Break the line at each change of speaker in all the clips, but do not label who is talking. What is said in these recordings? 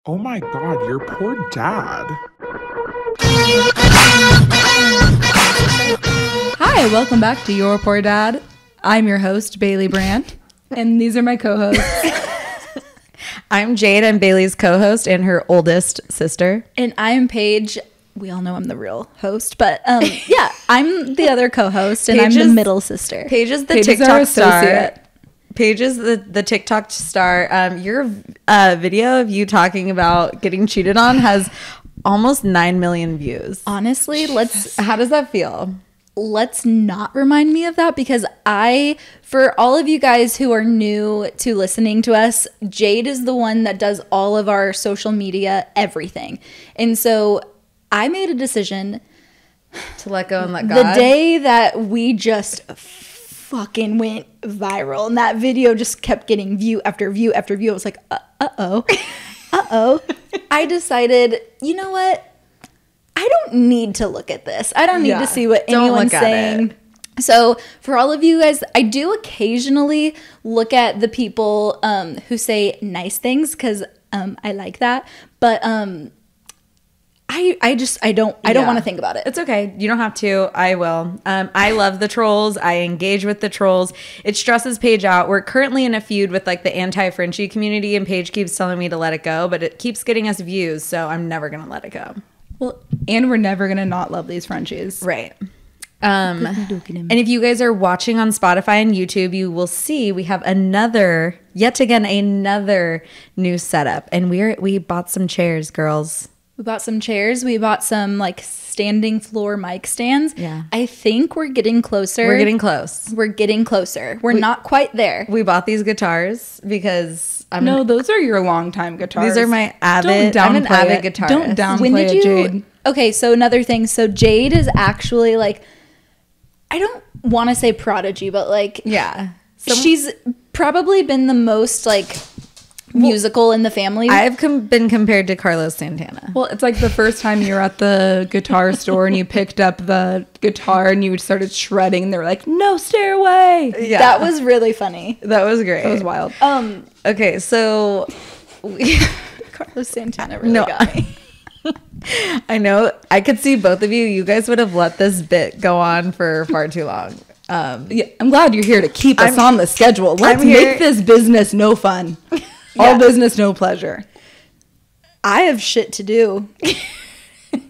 Oh my god, your poor dad.
Hi, welcome back to Your Poor Dad. I'm your host, Bailey Brandt, and these are my co-hosts.
I'm Jade. I'm Bailey's co-host and her oldest sister.
And I'm Paige. We all know I'm the real host, but yeah, I'm the other co-host, and I'm the middle sister.
Paige is the
Paige is
TikTok star. Paige is the TikTok star. Your video of you talking about getting cheated on has almost 9 million views.
Honestly,
How does that feel?
let's not remind me of that, because for all of you guys who are new to listening to us, Jade is the one that does all of our social media, everything. And so I made a decision
To let go and let God.
the day that we just fucking went viral, and that video just kept getting view after view after view. I was like, uh-oh. I decided, you know what? I don't need to look at this. I don't need to see what anyone's saying. So for all of you guys, I do occasionally look at the people who say nice things, because I like that. But I don't want to think about it.
It's okay. You don't have to. I will. I love the trolls. I engage with the trolls. It stresses Paige out. We're currently in a feud with like the anti-Frenchie community, and Paige keeps telling me to let it go, but it keeps getting us views, so I'm never going to let it go.
Well, and we're never gonna not love these Frenchies,
Right. And if you guys are watching on Spotify and YouTube, you will see we have yet again another new setup, and we bought some chairs, girls.
We bought some chairs. We bought some like standing floor mic stands.
Yeah.
I think we're getting closer.
We're getting close.
We're not quite there.
We bought these guitars because
No, those are your longtime guitars.
these are my
I'm
an avid guitarist.
Don't downplay it, Jade.
Okay, so another thing. So Jade is actually like, I don't want to say prodigy, but like,
Yeah.
she's probably been the most like musical in the family.
I've been compared to Carlos Santana.
Well, it's like the first time you were at the guitar store and you picked up the guitar and you started shredding, and they were like, "No stairway."
Yeah.
That was really funny.
That was great.
That was wild.
Okay, so
Carlos Santana really got me.
I know I could see both of you. You guys would have let this bit go on for far too long.
Yeah, I'm glad you're here to keep us on the schedule. Let's
I'm here-
make this business no fun. All business, no pleasure.
I have shit to do.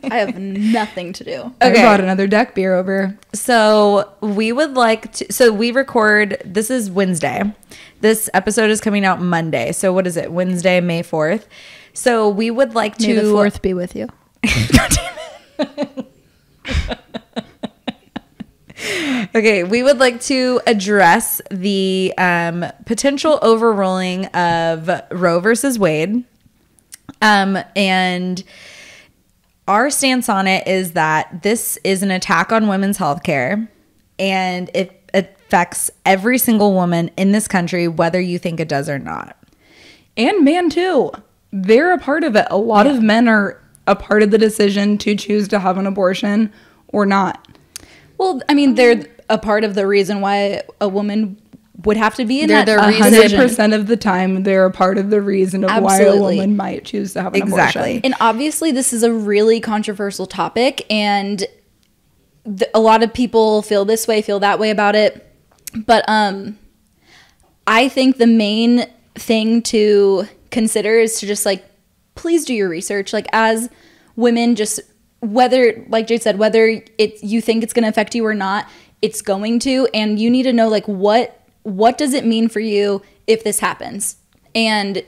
I have nothing to do.
Okay. I brought another deck beer over.
So we would like to. So we record. This is Wednesday. This episode is coming out Monday. So what is it? Wednesday, May 4th. So we would like to.
May the 4th be with you.
Okay, we would like to address the potential overruling of Roe versus Wade. And our stance on it is that this is an attack on women's health care, and it affects every single woman in this country, whether you think it does or not.
And man, too. They're a part of it. A lot of men are a part of the decision to choose to have an abortion or not.
Well, I mean, they're a part of the reason why a woman would have to be in
They're
that
the
decision.
100% of the time, they're a part of the reason of why a woman might choose to have an abortion.
And obviously, this is a really controversial topic, and a lot of people feel this way, feel that way about it. But I think the main thing to consider is to just like, please do your research. Like, as women, just whether, like Jade said, whether you think it's going to affect you or not, it's going to, and you need to know like what does it mean for you if this happens. And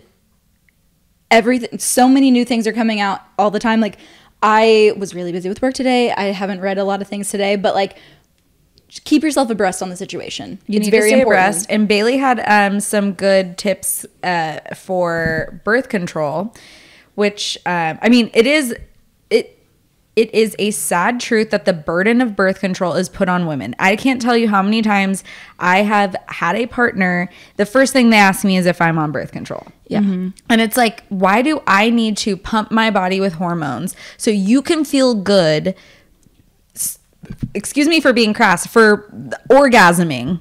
everything, so many new things are coming out all the time. Like, I was really busy with work today. I haven't read a lot of things today, but like, just keep yourself abreast on the situation.
You need to stay abreast. And Bailey had some good tips for birth control, which I mean, it is a sad truth that the burden of birth control is put on women. I can't tell you how many times I have had a partner, the first thing they ask me is if I'm on birth control.
Yeah.
Mm-hmm. And it's like, why do I need to pump my body with hormones so you can feel good? Excuse me for being crass, for orgasming.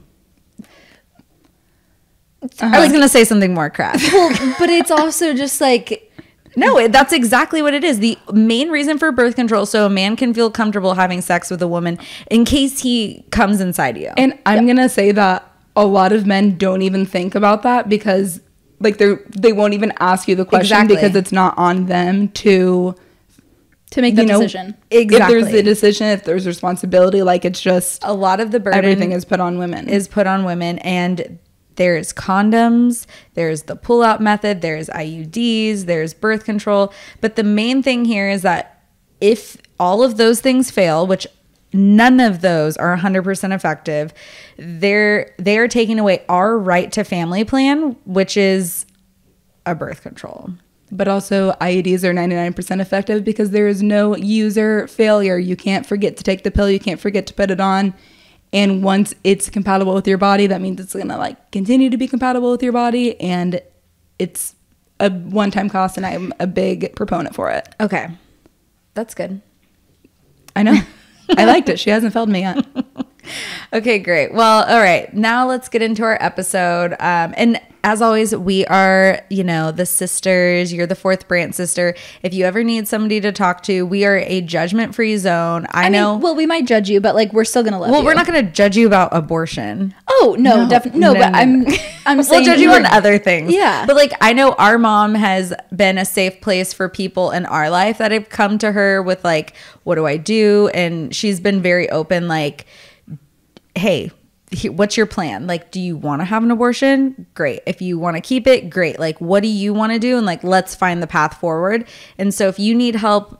I was going to say something more crass.
Well, but it's also just like,
No, that's exactly what it is. The main reason for birth control, so a man can feel comfortable having sex with a woman in case he comes inside you.
And I'm going to say that a lot of men don't even think about that because like they won't even ask you the question because it's not on them to
make the decision.
Exactly.
If there's a decision, if there's responsibility, like it's just
a lot of the burden
everything is put on women.
And there's condoms, there's the pull-out method, there's IUDs, there's birth control. But the main thing here is that if all of those things fail, which none of those are 100% effective, they're taking away our right to family plan, which is a birth control.
But also IUDs are 99% effective because there is no user failure. You can't forget to take the pill. You can't forget to put it on. And once it's compatible with your body, that means it's going to like continue to be compatible with your body. And it's a one-time cost. And I'm a big proponent for it.
Okay. That's good.
I know. I liked it. She hasn't failed me yet.
Okay, great. Well, all right. Now let's get into our episode. And as always, we are, the sisters. You're the fourth branch sister. If you ever need somebody to talk to, we are a judgment-free zone. I know.
Well, we might judge you, but like we're still gonna love you.
Well, we're not gonna judge you about abortion.
Oh no, definitely no. But I'm saying
we'll judge you on other things.
Yeah.
But like I know our mom has been a safe place for people in our life that have come to her with like, what do I do? And she's been very open, like, hey, what's your plan? Like, do you want to have an abortion? Great. If you want to keep it, great. Like, what do you want to do? And like, let's find the path forward. And so if you need help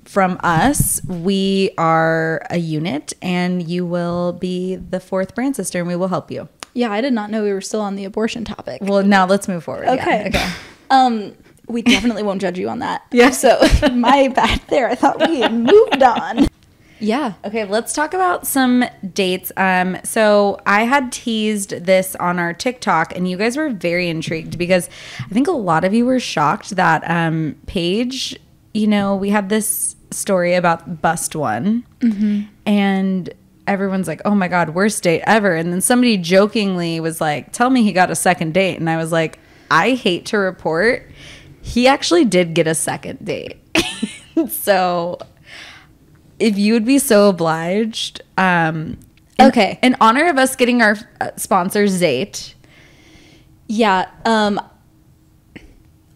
from us, we are a unit and you will be the fourth branch sister and we will help you.
Yeah, I did not know we were still on the abortion topic.
Well, now let's move forward.
Okay.
Yeah, okay.
We definitely won't judge you on that.
Yeah.
So my bad there. I thought we had moved on. Yeah.
Okay, let's talk about some dates. So I had teased this on our TikTok, and you guys were very intrigued because I think a lot of you were shocked that Paige, we had this story about Bust One, and everyone's like, oh my God, worst date ever. And then somebody jokingly was like, tell me he got a second date. And I was like, I hate to report, he actually did get a second date. So if you would be so obliged,
okay,
in honor of us getting our sponsor Zayt.
Yeah.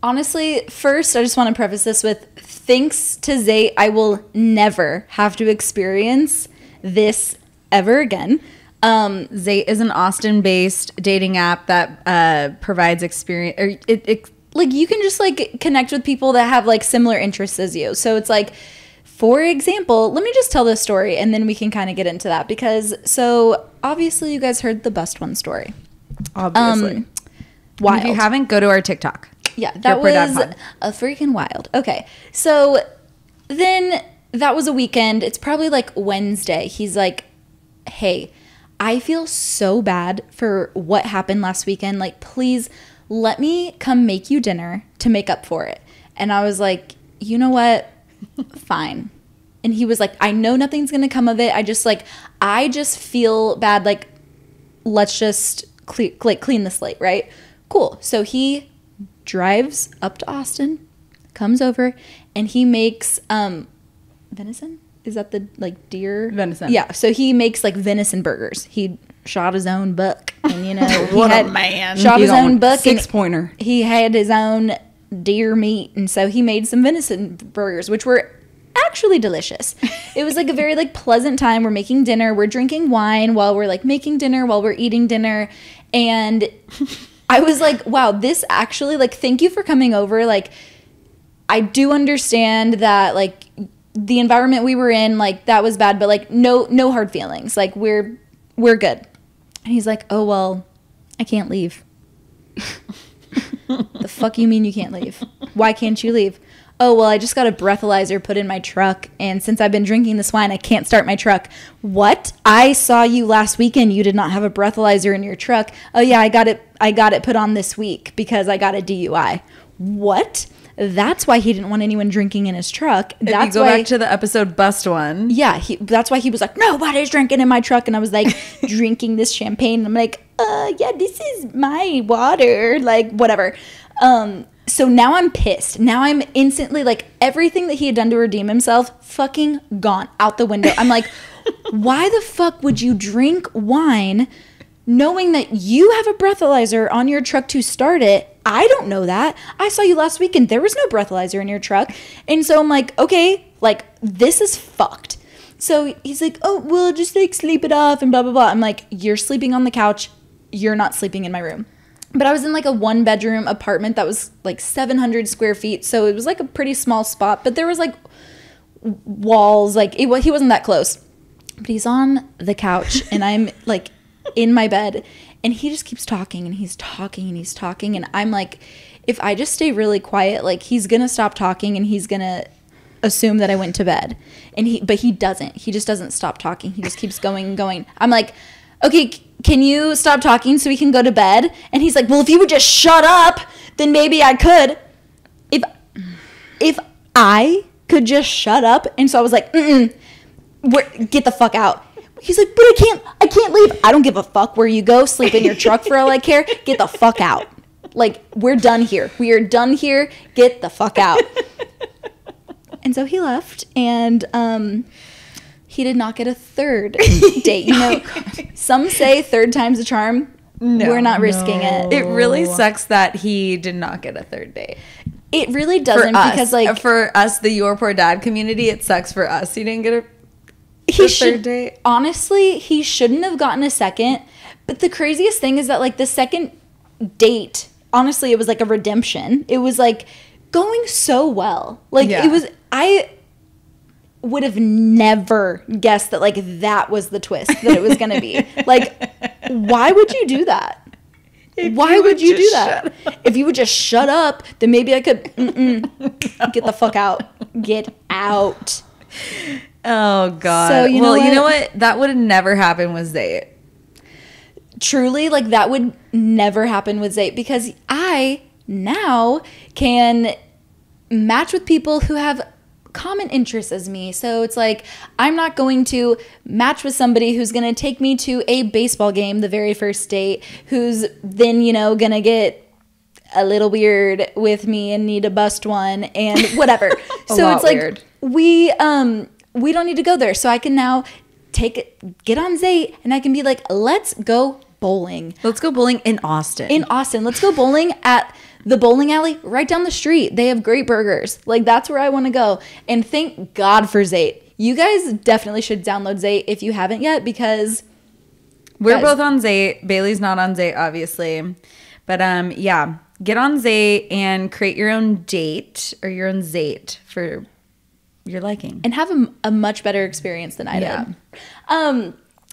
Honestly, first, I just want to preface this with thanks to Zayt, I will never have to experience this ever again.
Zayt is an Austin-based dating app that provides experience. Or
like you can just like connect with people that have like similar interests as you. So it's like, for example, let me just tell this story and then we can kind of get into that because so obviously you guys heard the Bust One story.
Obviously.
Wild.
If you haven't, go to our TikTok.
Yeah, that was a freaking wild. Okay, so then that was a weekend. It's probably like Wednesday. He's like, hey, I feel so bad for what happened last weekend. Like, please let me come make you dinner to make up for it. And I was like, you know what? Fine. And he was like, I know nothing's going to come of it. I just feel bad. Like, let's just clean the slate, right? Cool. So he drives up to Austin, comes over, and he makes venison? Is that the like deer?
Venison.
Yeah. So he makes like venison burgers. He shot his own buck, and he
what a man!
Shot his own buck.
6-pointer.
He had his own deer meat, and so he made some venison burgers, which were actually delicious. It was like a very like pleasant time. We're making dinner. We're drinking wine while we're like making dinner, while we're eating dinner, and I was like, wow, this actually like thank you for coming over. Like, I do understand that like the environment we were in, like that was bad, but like no hard feelings. Like we're good. And he's like, oh well, I can't leave. The fuck you mean you can't leave? Why can't you leave? Oh well, I just got a breathalyzer put in my truck, and since I've been drinking this wine, I can't start my truck. What? I saw you last weekend. You did not have a breathalyzer in your truck. Oh yeah, I got it put on this week because I got a DUI. What? That's why he didn't want anyone drinking in his truck.
That's why, back to the episode Bust One.
Yeah, that's why he was like, nobody's drinking in my truck. And I was like, drinking this champagne. And I'm like, yeah, this is my water. Like, whatever. So now I'm pissed. Now I'm instantly like, everything that he had done to redeem himself, fucking gone out the window. I'm like, why the fuck would you drink wine knowing that you have a breathalyzer on your truck to start it? I don't know that. I saw you last weekend. There was no breathalyzer in your truck. And so I'm like, okay, like, this is fucked. So he's like, oh, well, just like sleep it off and blah, blah, blah. I'm like, you're sleeping on the couch. You're not sleeping in my room. But I was in like a 1-bedroom apartment that was like 700 square feet. So it was like a pretty small spot, but there was like walls. Like he wasn't that close. But he's on the couch and I'm like in my bed and he just keeps talking and he's talking and he's talking. And I'm like, if I just stay really quiet, like he's going to stop talking and he's going to assume that I went to bed. But he doesn't. He just doesn't stop talking. He just keeps going and going. I'm like, okay, can you stop talking so we can go to bed? And he's like, well, if you would just shut up, then maybe I could. If I could just shut up. And so I was like, get the fuck out. He's like, but I can't leave. I don't give a fuck where you go. Sleep in your truck for all I care. Get the fuck out. Like, we're done here. We are done here. Get the fuck out. And so he left, and he did not get a third date. You know, some say third time's a charm. No, we're not risking it.
It really sucks that he did not get a third date.
It really doesn't, because like
for us, the Your Poor Dad community, it sucks for us. He didn't get a third date.
Honestly, he shouldn't have gotten a second. But the craziest thing is that like the second date, honestly, it was like a redemption. It was like going so well. Like it was. I would have never guessed that like that was the twist that it was going to be. Like, why would you do that? Why would you do that? If you would just shut up, then maybe I could get the fuck out. Get out.
Oh God.
So you know
what? That would have never happened with Zayt.
Truly, like that would never happen with Zayt, because I now can match with people who have common interests as me. So it's like, I'm not going to match with somebody who's going to take me to a baseball game the very first date, who's then, you know, going to get a little weird with me and need to bust one and whatever. So it's like, weird. We don't need to go there. So I can now get on Zayt and I can be like, let's go bowling.
Let's go bowling in Austin.
Let's go bowling at the bowling alley right down the street. They have great burgers. Like, that's where I want to go. And thank God for Zayt. You guys definitely should download Zayt if you haven't yet, because
we're both on Zayt. Bailey's not on Zayt, obviously. But yeah, get on Zayt and create your own date or your own Zayt for your liking.
And have a much better experience than I did.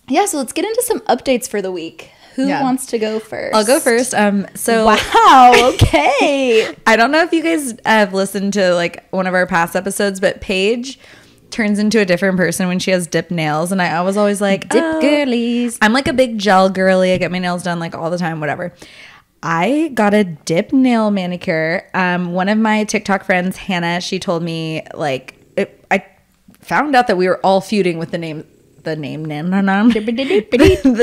Yeah, so let's get into some updates for the week. Who wants to go first?
I'll go first.
Wow, okay.
I don't know if you guys have listened to like one of our past episodes, but Paige turns into a different person when she has dip nails, and I was always like,
dip girlies.
I'm like a big gel girly. I get my nails done like all the time, whatever. I got a dip nail manicure. One of my TikTok friends, Hannah, she told me like I found out that we were all feuding with the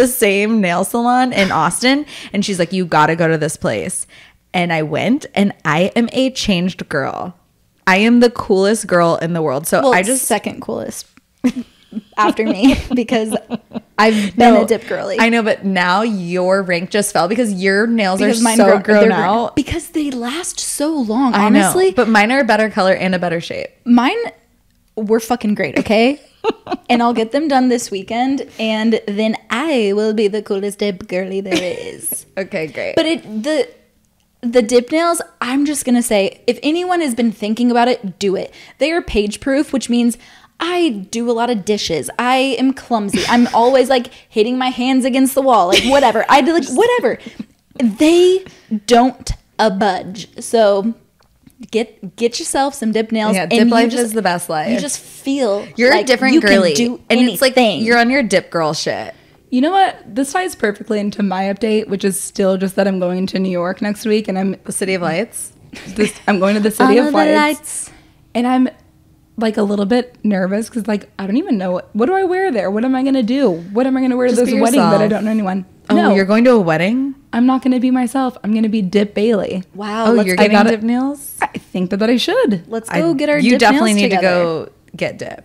same nail salon in Austin, and she's like, you gotta go to this place. And I went, and I am a changed girl. I am the coolest girl in the world. So I just
second coolest after me, because I've been a dip girly.
I know, but now your rank just fell because your nails are so grown out.
Because they last so long, honestly.
I know, but mine are a better color and a better shape.
Mine were fucking great, okay? And I'll get them done this weekend, and then I will be the coolest dip girly there is.
Okay, great.
But the dip nails, I'm just going to say, if anyone has been thinking about it, do it. They are page proof, which means I do a lot of dishes. I am clumsy. I'm always like hitting my hands against the wall, like whatever. I do like whatever. They don't budge. So get yourself some dip nails.
Yeah, dip life is the best life.
You just feel
you're
like
a different
you
girly.
Can do
and
anything.
It's like you're on your dip girl shit.
You know what? This ties perfectly into my update, which is still just that I'm going to New York next week, and I'm
the City of Lights.
I'm going to the City of
Lights.
Lights, and I'm like a little bit nervous because like I don't even know what do I wear there. What am I gonna do? What am I gonna wear to this wedding that I don't know anyone?
Oh,
No.
you're going to a wedding?
I'm not going to be myself. I'm going to be Dip Bailey.
Wow.
Oh,
let's
you're
go,
getting dip nails?
I think that I should.
let's go get our
You
dip
definitely
nails
need
together.
to go get dip.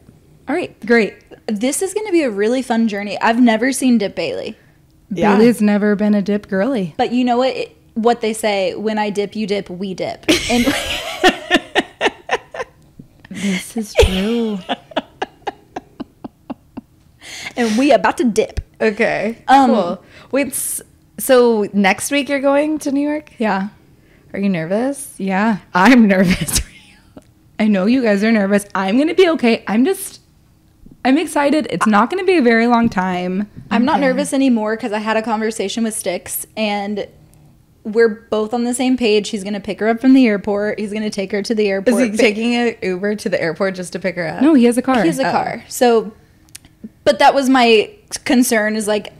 All right, great.
This is going to be a really fun journey. I've never seen Dip Bailey.
Yeah.
Bailey's never been a dip girly.
But you know what they say, when I dip, you dip, we dip. And
This is true.
and we about to dip.
Okay.
Um,
Cool. Wait, so next week you're going to New York?
Yeah.
Are you nervous?
Yeah.
I'm nervous for you.
I know you guys are nervous. I'm going to be okay. I'm excited. It's not going to be a very long time.
I'm not nervous anymore because I had a conversation with Styx and we're both on the same page. He's going to pick her up from the airport. He's going to take her to the airport.
Is he taking an Uber to the airport just to pick her up?
No, he has a car.
He has a car. So, but that was my concern is like,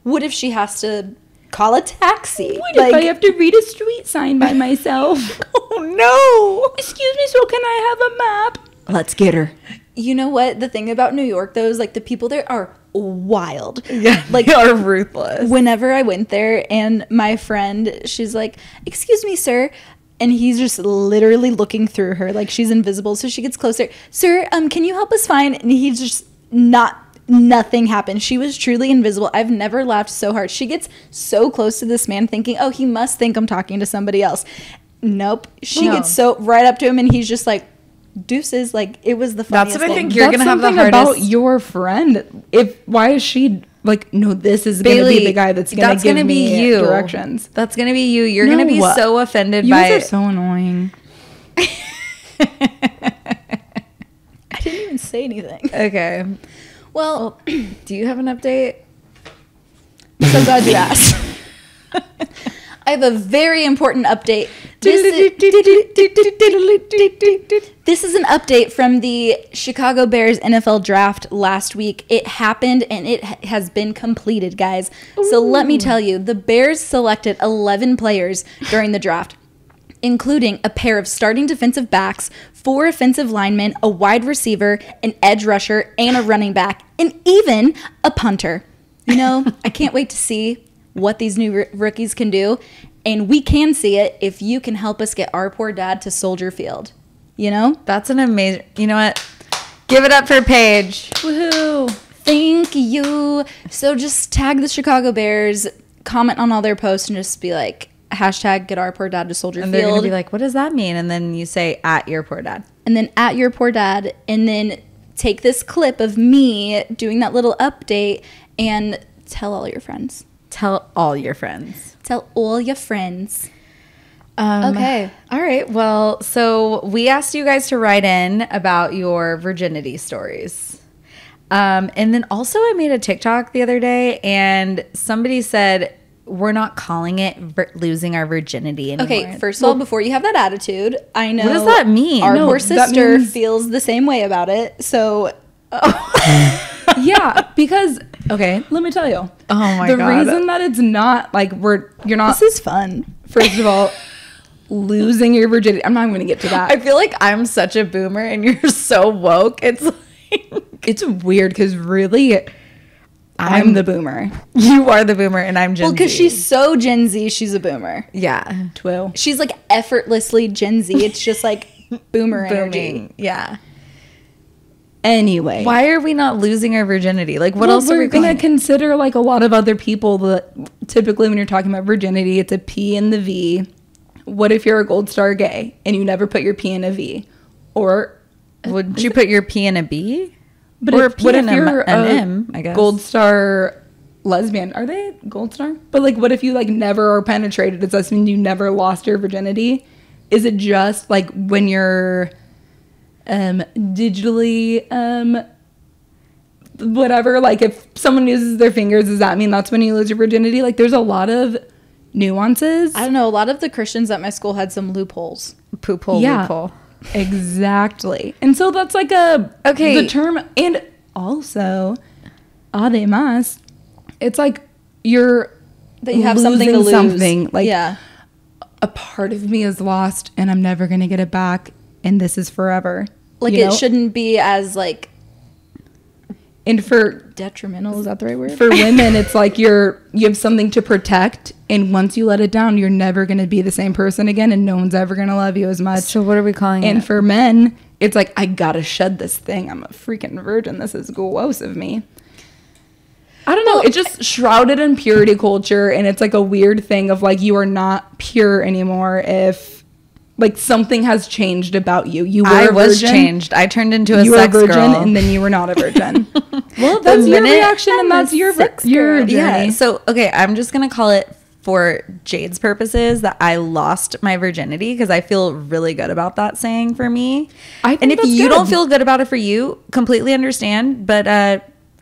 what if she has to call a taxi?
What if I have to read a street sign by myself?
Oh, no.
Excuse me, so can I have a map?
Let's get her.
You know what? The thing about New York, though, is like the people there are wild.
Yeah,
Like,
they are ruthless.
whenever I went there and my friend, she's like, excuse me, sir. And he's just literally looking through her like she's invisible. So she gets closer. Sir, can you help us find? And he's just nothing happened. She was truly invisible. I've never laughed so hard. She gets so close to this man thinking, oh, he must think I'm talking to somebody else. Nope. She
No.
gets so right up to him and he's just like, deuces. Like, it was the
That's
funniest
what I
thing.
think you're
That's
gonna have the
something
hardest.
about your friend. Why is she like, no, this is going to
Bailey,
be the guy that's going to give
gonna
me
you.
directions.
That's gonna be you. You're gonna be
No.
so offended
You
by
guys are so annoying.
I didn't even say anything.
Okay.
Well,
Do you have an update?
so glad you asked. I have a very important update. This is an update from the Chicago Bears NFL draft last week. It happened and it has been completed, guys. So let me tell you, the Bears selected 11 players during the draft, including a pair of starting defensive backs, 4 offensive linemen, a wide receiver, an edge rusher, and a running back, and even a punter. You know, I can't wait to see what these new rookies can do. And we can see it if you can help us get our poor dad to Soldier Field. You know?
That's an amazing. You know what? Give it up for Paige.
Woohoo! Thank you. So just tag the Chicago Bears, comment on all their posts, and just be like, hashtag get our poor dad to Soldier
And they're
Field.
gonna be like, "What does that mean?" And then you say, "At your poor dad."
And then at your poor dad, and then take this clip of me doing that little update and tell all your friends.
Tell all your friends.
Tell all your friends.
Okay. All right. Well, so we asked you guys to write in about your virginity stories. And then also I made a TikTok the other day and somebody said, we're not calling it losing our virginity anymore.
Okay, first of all, before you have that attitude, I know.
What does that mean?
Our
No,
poor
that
sister
means-
feels the same way about it. So
Yeah, because okay, let me tell you.
Oh my
the
God.
reason that it's not like you're not
this is fun.
first of all losing your virginity. I'm not even going to get to that.
I feel like I'm such a boomer and you're so woke. It's like
It's weird because really, I'm the boomer.
you are the boomer and I'm Gen
Well, because
Z.
she's so Gen Z, she's a boomer.
yeah,
Twill.
She's like effortlessly Gen Z. It's just like boomer energy.
booming. Yeah.
Anyway,
Why are we not losing our virginity? Like, what
well,
else are we
we're gonna
going?
consider like a lot of other people that typically when you're talking about virginity, it's a P in the V. What if you're a gold star gay and you never put your P in a V? Or
Would you put your P in a B?
but
Or
if,
P
what if
and a-
you're
an
a
M, I guess.
gold star lesbian? Are they gold star? But like, what if you like never are penetrated? Does that mean you never lost your virginity? Is it just like when you're digitally whatever, like if someone uses their fingers, does that mean that's when you lose your virginity? Like there's a lot of nuances.
I don't know. A lot of the Christians at my school had some loopholes.
Poop hole,
Yeah.
loophole.
Exactly. And so that's like
Okay.
the term. And also, además, it's like you're
That you have something to
losing
lose.
something. Like
yeah.
a part of me is lost and I'm never going to get it back. And this is forever.
Like
you
it
know?
shouldn't be as like
And for
Detrimental, is that the right word?
for women, it's like you have something to protect, and once you let it down, you're never going to be the same person again, and no one's ever going to love you as much.
So what are we calling it?
And for men, it's like, I gotta shed this thing. I'm a freaking virgin. This is gross of me. I don't know. It's just shrouded in purity culture, and it's like a weird thing of like, you are not pure anymore if like something has changed about you. You were
I
a
was
virgin.
changed. I turned into a
You were a
sex
virgin,
girl.
and then you were not a virgin. Well, that's your reaction, and that's your journey.
Yeah. So, okay, I'm just going to call it, for Jade's purposes, that I lost my virginity, because I feel really good about that saying for me.
I think
and if
that's
you
good.
don't feel good about it for you, completely understand, but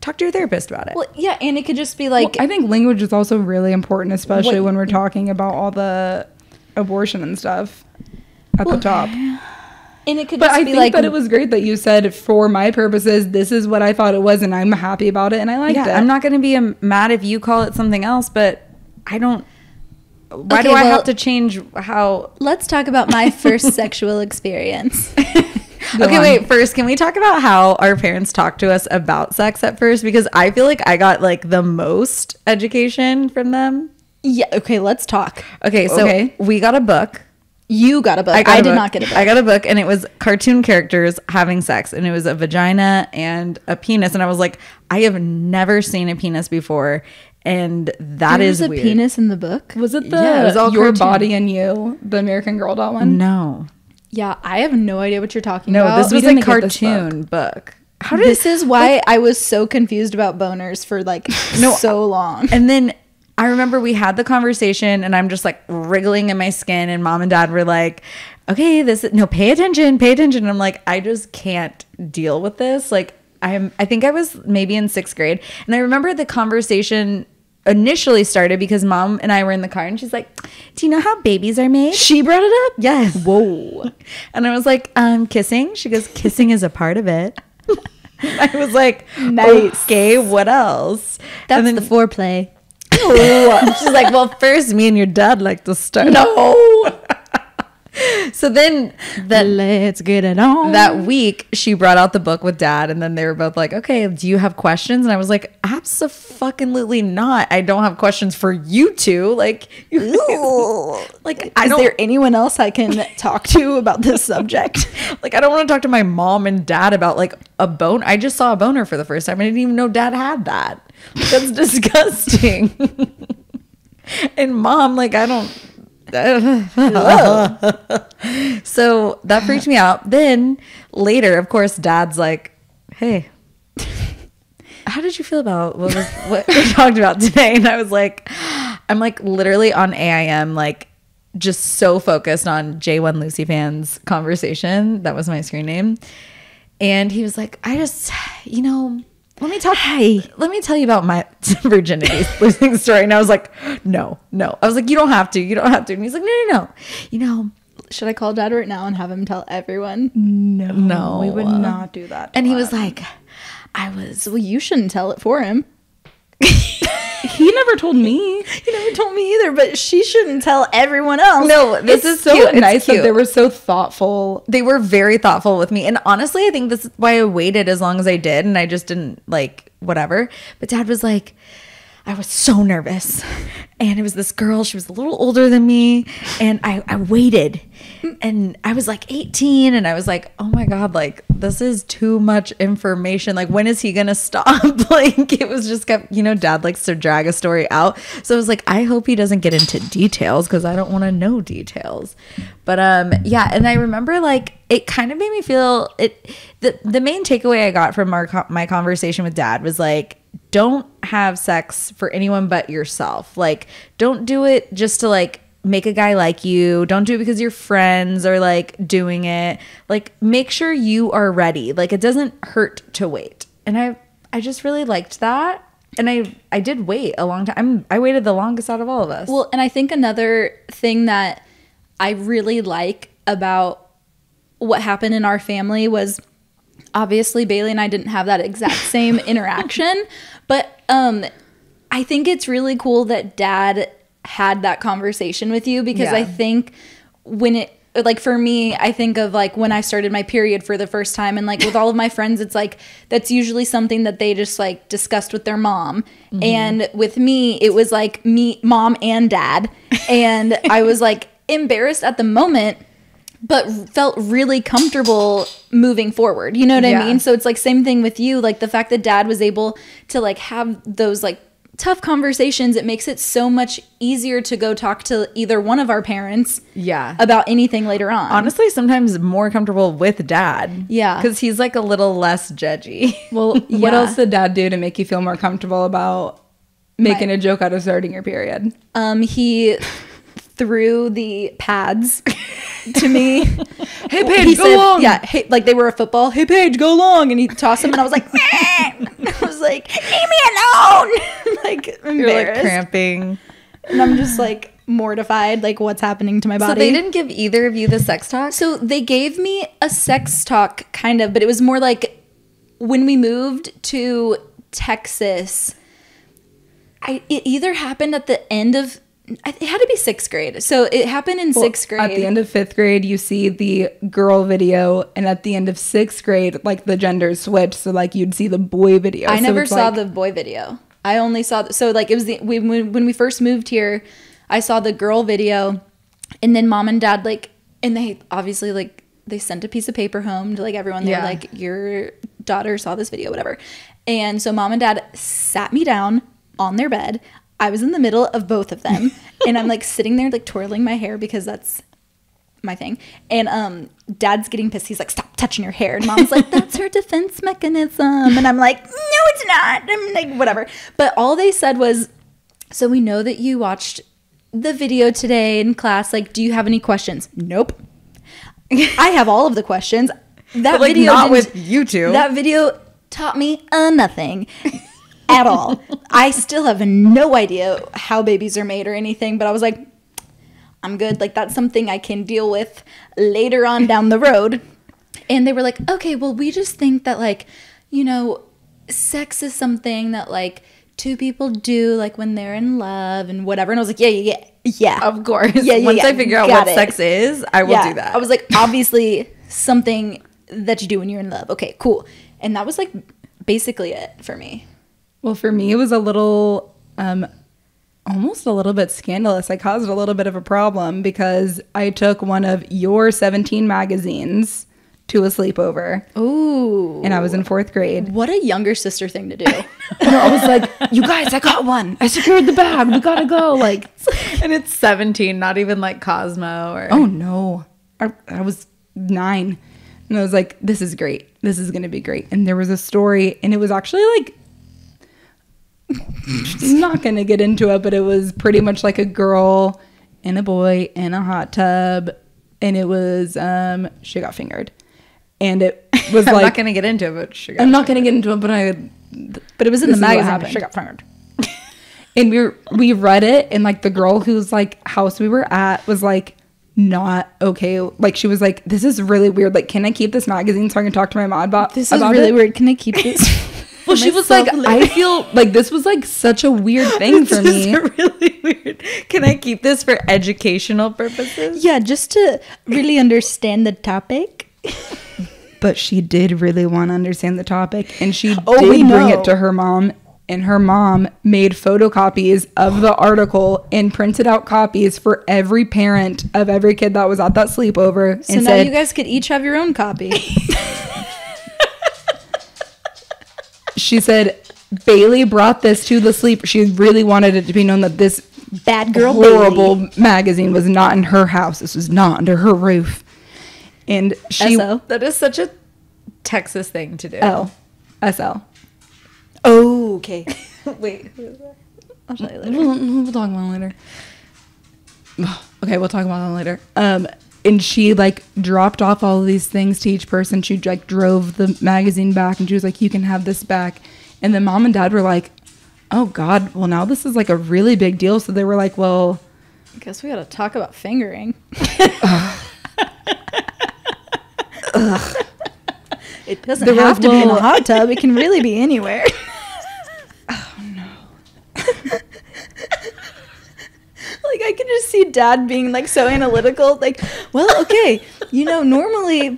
talk to your therapist about it.
Well, yeah, and it could just be like,
I think language is also really important, especially
What-
when we're talking about all the abortion and stuff at the top.
and it could
But
just
I
be
think
like,
that it was great that you said, for my purposes, this is what I thought it was, and I'm happy about it, and I liked it.
I'm not going to be mad if you call it something else, but I don't. Why
Okay,
do I
well-
have to change how?
let's talk about my first sexual experience.
Go
Okay,
on.
wait. First, can we talk about how our parents talked to us about sex at first? Because I feel like I got like the most education from them.
Yeah, okay, let's talk.
Okay, so
Okay.
we got a book.
You got a book.
got
I
a
did
book.
not get a book.
I got a book, and it was cartoon characters having sex, and it was a vagina and a penis, and I was like, I have never seen a penis before, and that
There's
is
a
weird.
penis in the book?
Was it the
Yeah, it was all
Your
cartoon.
Body and You, the American Girl doll one?
No,
Yeah, I have no idea what you're talking
no,
about.
this was
didn't
a
get this
cartoon book. How did
This is why I was so confused about boners for like so long.
And then I remember we had the conversation, and I'm just like wriggling in my skin, and mom and dad were like, okay, pay attention. And I'm like, I just can't deal with this. Like, I think I was maybe in 6th grade. And I remember the conversation initially started because mom and I were in the car, and she's like, do you know how babies are made?
She brought it up?
Yes.
Whoa.
And I was like, kissing? She goes, kissing is a part of it. I was like,
Nice.
okay, what else?
That's
And then
the foreplay.
she's like, well, first me and your dad like to start.
No.
So then
Let's get it on.
that week she brought out the book with dad, and then they were both like, okay, do you have questions? And I was like, absolutely not. I don't have questions for you two. Like, like I
Is
don't
there anyone else I can talk to about this subject?
like I don't want to talk to my mom and dad about like a bone. I just saw a boner for the first time. I didn't even know dad had that. That's disgusting. And mom, like, I don't. So that freaked me out. Then later, of course, dad's like, hey, how did you feel about what we talked about today? And I was like, I'm like literally on AIM, like just so focused on J1 Lucy fans conversation. That was my screen name. And he was like, I just, let me tell you about my virginity losing story. And I was like, no. I was like, you don't have to. And he's like, no.
Should I call dad right now and have him tell everyone?
No.
We would not do that.
And he
to
was
him.
like,
Well, you shouldn't tell it for him.
he never told me.
He never told me either, but she shouldn't tell everyone else.
no, this is
So
cute. It's
nice that
cute.
they were so thoughtful.
They were very thoughtful with me. And honestly, I think this is why I waited as long as I did. And I just didn't like whatever. But dad was like, I was so nervous. And it was this girl. She was a little older than me. And I waited. And I was like 18. And I was like, oh my God, like this is too much information. Like, when is he going to stop? Like, it was just kept, dad likes to drag a story out. So I was like, I hope he doesn't get into details because I don't want to know details. But yeah. And I remember like it kind of made me feel it. The main takeaway I got from my conversation with dad was like, don't have sex for anyone but yourself. Like, don't do it just to like make a guy like you. Don't do it because your friends are like doing it. Like, make sure you are ready. Like, it doesn't hurt to wait. And I just really liked that. And I did wait a long time. I waited the longest out of all of us.
Well, and I think another thing that I really like about what happened in our family was obviously Bailey and I didn't have that exact same interaction, but I think it's really cool that dad had that conversation with you because
Yeah.
I think when like for me, I think of like when I started my period for the first time, and like with all of my friends, it's like that's usually something that they just like discussed with their mom. And with me, it was like me, mom and dad. And I was like embarrassed at the moment, but felt really comfortable moving forward. You know what I mean? So it's like same thing with you, like the fact that dad was able to like have those like tough conversations, it makes it so much easier to go talk to either one of our parents about anything later on.
Honestly, sometimes more comfortable with dad.
Yeah.
Because he's like a little less judgy.
Well, what else did dad do to make you feel more comfortable about making a joke out of starting your period?
He threw the pads to me.
Hey, Paige, go long.
Yeah, hey, like they were a football. Hey, Paige, go long. And he tossed them, and I was like, I was like, leave me alone. Like, embarrassed.
You're like cramping.
And I'm just like mortified, like what's happening to my body.
So they didn't give either of you the sex talk?
So they gave me a sex talk, kind of, but it was more like when we moved to Texas, it either happened at the end of, it had to be 6th grade. So it happened in 6th grade.
At the end of 5th grade, you see the girl video, and at the end of 6th grade, like the genders switch. So like you'd see the boy video.
I
so
never
it's
saw
like,
the boy video. I only saw, so like it was when we first moved here, I saw the girl video, and then mom and dad like, and they obviously like, they sent a piece of paper home to like everyone. They were like, your daughter saw this video, whatever. And so mom and dad sat me down on their bed. I was in the middle of both of them, and I'm like sitting there like twirling my hair because that's my thing. And dad's getting pissed. He's like, stop touching your hair. And mom's like, that's her defense mechanism. And I'm like, no, it's not. I'm like, whatever. But all they said was, so we know that you watched the video today in class. Like, do you have any questions? Nope. I have all of the questions. That
like,
video
not with you two.
That video taught me nothing. At all. I still have no idea how babies are made or anything, but I was like, I'm good. Like, that's something I can deal with later on down the road. And they were like, okay, well, we just think that, like, you know, sex is something that, like, two people do, like, when they're in love and whatever. And I was like, yeah.
Of course.
Yeah,
Once I figure out what sex is, I will do that.
I was like, obviously something that you do when you're in love. Okay, cool. And that was, like, basically it for me.
Well, for me, it was a little, almost a little bit scandalous. I caused a little bit of a problem because I took one of your 17 magazines to a sleepover.
Ooh.
And I was in 4th grade.
What a younger sister thing to do.
I was like, you guys, I got one. I secured the bag. We gotta go. Like,
and it's 17, not even like Cosmo or.
Oh, no. I was 9. And I was like, this is great. This is going to be great. And there was a story, and it was actually like, I'm not going to get into it, but it was pretty much like a girl and a boy in a hot tub, and it was she got fingered, and it was
I'm
like,
not going to get into it, but
I'm not going to get into it, but it was in the magazine.
She got fingered.
And we read it, and like the girl whose like house we were at was like not okay. Like she was like, this is really weird. Like, can I keep this magazine so I can talk to my mom about
this? Is really weird. Can I keep this?
Well, she was like, I feel like this was like such a weird thing for me.
This is really weird. Can I keep this for educational purposes?
Yeah, just to really understand the topic.
But she did really want to understand the topic, and she did
we
bring
know.
it to her mom, and her mom made photocopies of the article and printed out copies for every parent of every kid that was at that sleepover.
So
and
now
said,
you guys could each have your own copy.
She said, Bailey brought this to the sleep. She really wanted it to be known that this
Bad girl
horrible
Bailey
magazine was not in her house. This was not under her roof. And she...
SO.
That is such a Texas thing to do.
Oh. SL.
Oh, okay. Wait, who is that? I'll tell you later.
We'll talk about it later. Okay, we'll talk about that later. And she like dropped off all of these things to each person. She like drove the magazine back, and she was like, you can have this back. And then mom and dad were like, oh God, well now this is like a really big deal. So they were like, well,
I guess we gotta talk about fingering. It doesn't have to be in a hot tub. It can really be anywhere.
oh no.
Like, I can just see dad being like so analytical. Like, Well, okay. Normally,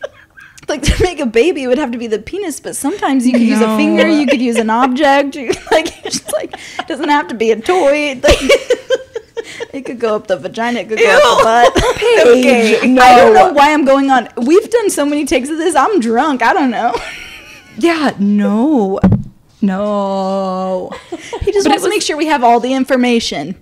like, to make a baby, it would have to be the penis, but sometimes you could use a finger, you could use an object. Like, it's just like, it doesn't have to be a toy. Like, it could go up the vagina, it could go up the butt. Paige,
Okay, no.
I don't know why I'm going on. We've done so many takes of this. I'm drunk. I don't know.
Yeah, no.
He just wants to make sure we have all the information.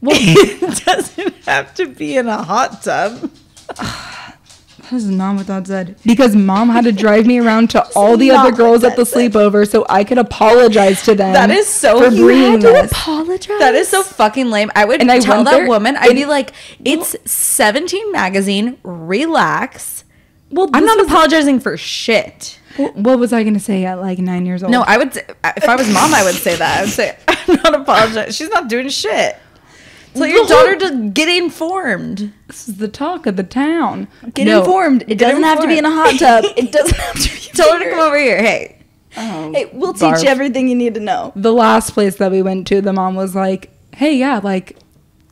Well, it doesn't have to be in a hot tub.
That is not what Dad said. Because Mom had to drive me around to all the
not
other girls
what
at the
Dad said.
sleepover so I could apologize to them.
That is so
for bringing this.
Apologize.
That is so fucking lame. I would
And I
tell
went
that
there
woman, I'd be like, it's 17 magazine, relax.
Well,
I'm
this
not
was-
apologizing for shit.
What was I going to say at like 9 years old?
No, I would say, if I was Mom, I would say that. I would say, I'm not apologizing. She's not doing shit. Tell your daughter to get informed.
This is the talk of the town.
Get informed. It doesn't have to be in a hot tub. It doesn't have to be.
Tell her to come over here. Hey.
Hey, we'll
Barf.
teach you everything you need to know.
The last place that we went to, the mom was like, hey, yeah, like,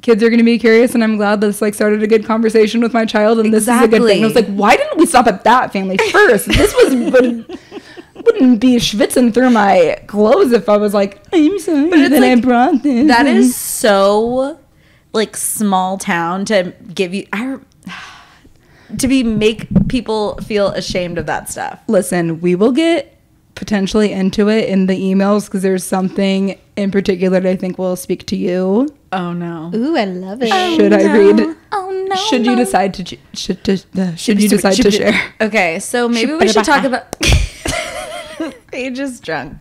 kids are going to be curious, and I'm glad this, like, started a good conversation with my child, and this is a good thing. And I was like, why didn't we stop at that family first? This wouldn't be schwitzing through my clothes if I was like, I'm sorry
it's
that I
like,
brought this.
That is so, like, small town to give you... make people feel ashamed of that stuff.
Listen, we will get potentially into it in the emails because there's something in particular that I think will speak to you.
Oh, no.
Ooh, I love it.
Should I read?
Oh no.
Should you decide to should you decide to share?
Okay, so maybe we should talk about... Paige is drunk.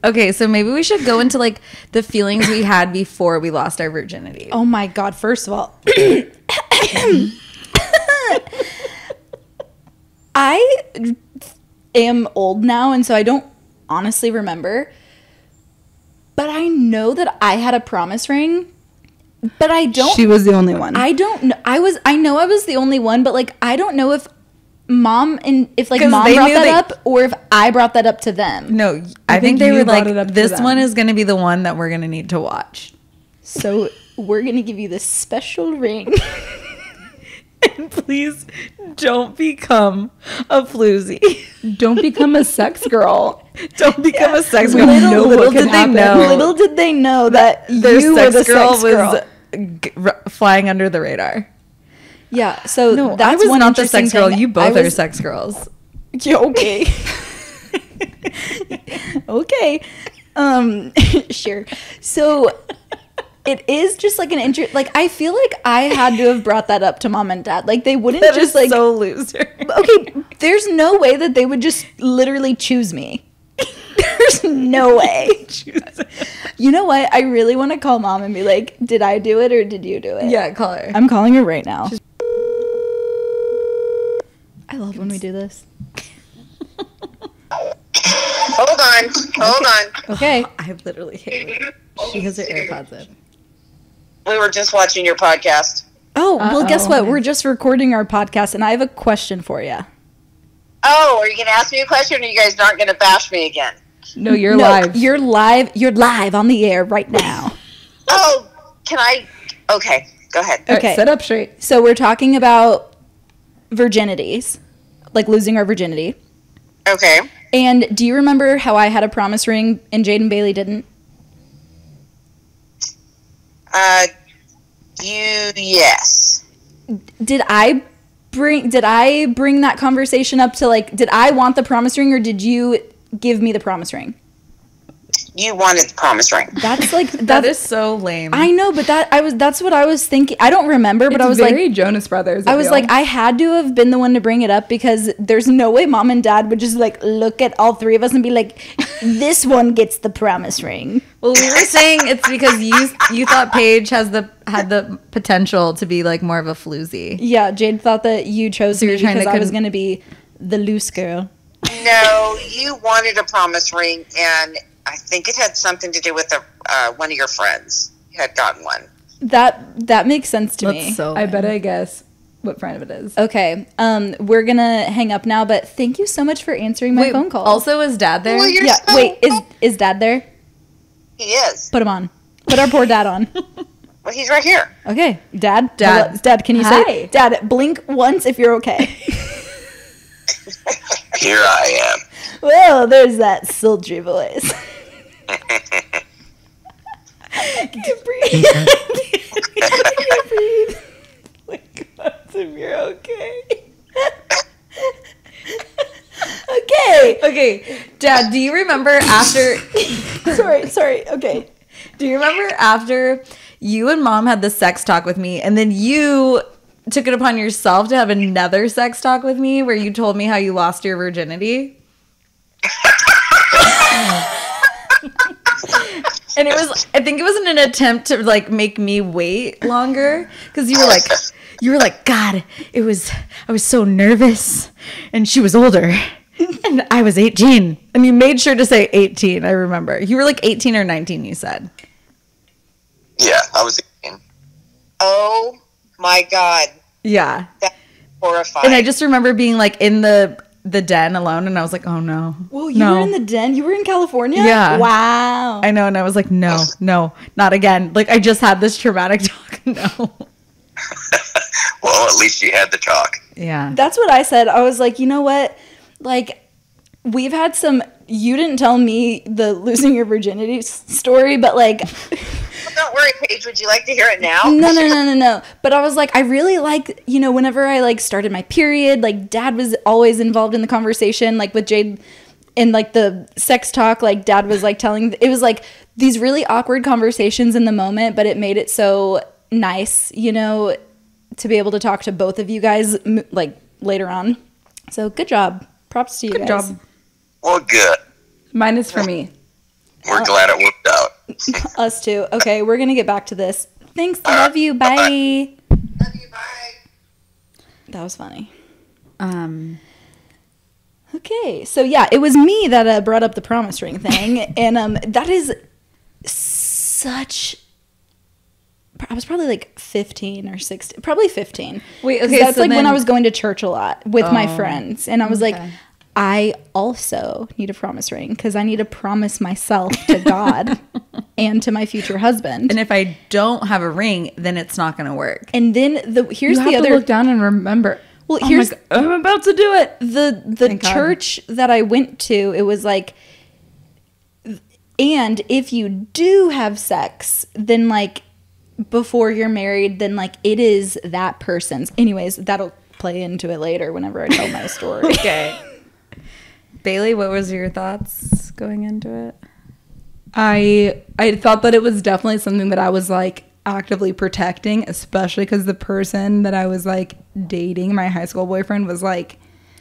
Okay, so maybe we should go into, like, the feelings we had before we lost our virginity.
Oh my God! First of all, I am old now, and so I don't honestly remember. But I know that I had a promise ring. But I don't.
She was the only one.
I don't know. I know I was the only one, but like I don't know if mom brought that up or if I brought that up to them.
No, I think they
you
were
brought
like,
it up to
this
them.
one is going to be the one that we're going to need to watch.
So we're gonna give you this special ring.
And please don't become a floozy.
Don't become a sex girl.
Don't become a sex
We
girl.
know what
Little
could
did they
happen.
know.
Little did they know that
Their
you were the
sex girl
sex girl.
was flying under the radar.
Yeah, so
No,
that's
I was
one
not the
interesting
sex girl.
thing.
You both
I
are
was-
sex girls.
Yeah, okay. Okay. Sure. So it is just like an like I feel like I had to have brought that up to mom and dad. Like they wouldn't
That
just
is
like
so loser.
okay, there's no way that they would just literally choose me. There's no way. You know what? I really want to call mom and be like, did I do it or did you do it?
Yeah, call her.
I'm calling her right now. I love when we do this.
Hold on.
Okay.
I literally hate it. She has her AirPods in.
We were just watching your podcast.
Oh, well, guess
Uh-oh.
what? We're just recording our podcast, and I have a question for you.
Oh, are you going to ask me a question, or are you guys not going to bash me again?
No, you're live.
You're live. You're live on the air right now.
Oh, can I? Okay, go ahead.
All right,
Okay.
set up straight.
So we're talking about virginities, like losing our virginity.
Okay.
And do you remember how I had a promise ring and Jade and Bailey didn't?
Yes.
Did I bring that conversation up to like? Did I want the promise ring or did you give me the promise ring?
You wanted the promise ring.
That's like
That is so lame.
I know, but that's what I was thinking. I don't remember, but
It's
I was
very
like,
Jonas Brothers.
I was
feel.
like, I had to have been the one to bring it up because there's no way mom and dad would just like look at all three of us and be like, this one gets the promise ring.
Well, we were saying it's because you thought Paige had the potential to be like more of a floozy.
Yeah, Jade thought that you chose
So
me
you're trying
because
to
I was
con-
going to be the loose girl.
No, you wanted a promise ring, and I think it had something to do with one of your friends had gotten one.
That makes sense to me.
That's so
I bet I guess what friend of it is.
Okay, we're gonna hang up now, but thank you so much for answering my phone call.
Also, is Dad there?
Well, you're
yeah,
so-
wait, is dad there?
He is.
Put him on. Put our poor dad on.
Well, he's right here.
Okay, Dad.
Dad.
Dad, can you
Hi.
say, Dad, blink once if you're okay.
Here I am.
Whoa, there's that sultry voice. I can't breathe. I can't breathe. Blink once if you're okay.
Okay, Dad, do you remember after...
Sorry, okay.
Do you remember after you and Mom had the sex talk with me, and then you took it upon yourself to have another sex talk with me where you told me how you lost your virginity? And it was, I think it was in an attempt to like make me wait longer, because you were like, God, I was so nervous, and she was older, and I was 18, and you made sure to say 18. I remember you were like 18 or 19. You said,
Yeah, I was 18. Oh my God,
yeah.
that's horrifying.
And I just remember being like in the den alone, and I was like, oh no.
Whoa, you were in the den? You were in California?
Yeah.
Wow.
I know, and I was like, no, not again. Like I just had this traumatic talk. No.
Well, at least you had the talk.
Yeah.
That's what I said. I was like, you know what? Like, we've had some, you didn't tell me the losing your virginity story, but like...
Well, don't worry, Paige. Would you like to hear it now?
No. But I was like, I really like, you know, whenever I like started my period, like Dad was always involved in the conversation, like with Jade and like the sex talk, like Dad was like telling, it was like these really awkward conversations in the moment, but it made it so nice, you know, to be able to talk to both of you guys like later on. So good job. Props to you guys.
Good job.
Well, good.
Mine is for me.
We're glad it worked out.
Us too. Okay, we're going to get back to this. Thanks. Love you. Bye.
Love you. Bye.
That was funny. Okay, so yeah, it was me that brought up the promise ring thing, and that is such. I was probably like 15 or 16, probably 15.
Wait,
'Cause
okay,
that's
so
like when
then-
I was going to church a lot with my friends, and I was like,
okay.
I also need a promise ring because I need to promise myself to God and to my future husband.
And if I don't have a ring, then it's not going to work.
And then here's
You
the
have
other.
to look down and remember.
Well,
Oh my
here's
God, I'm about to do it.
the
Thank God.
church that I went to. It was like, and if you do have sex, then like before you're married, then like it is that person's. Anyways, that'll play into it later whenever I tell my story.
Okay. Bailey, what was your thoughts going into it?
I thought that it was definitely something that I was like actively protecting, especially because the person that I was like dating, my high school boyfriend, was like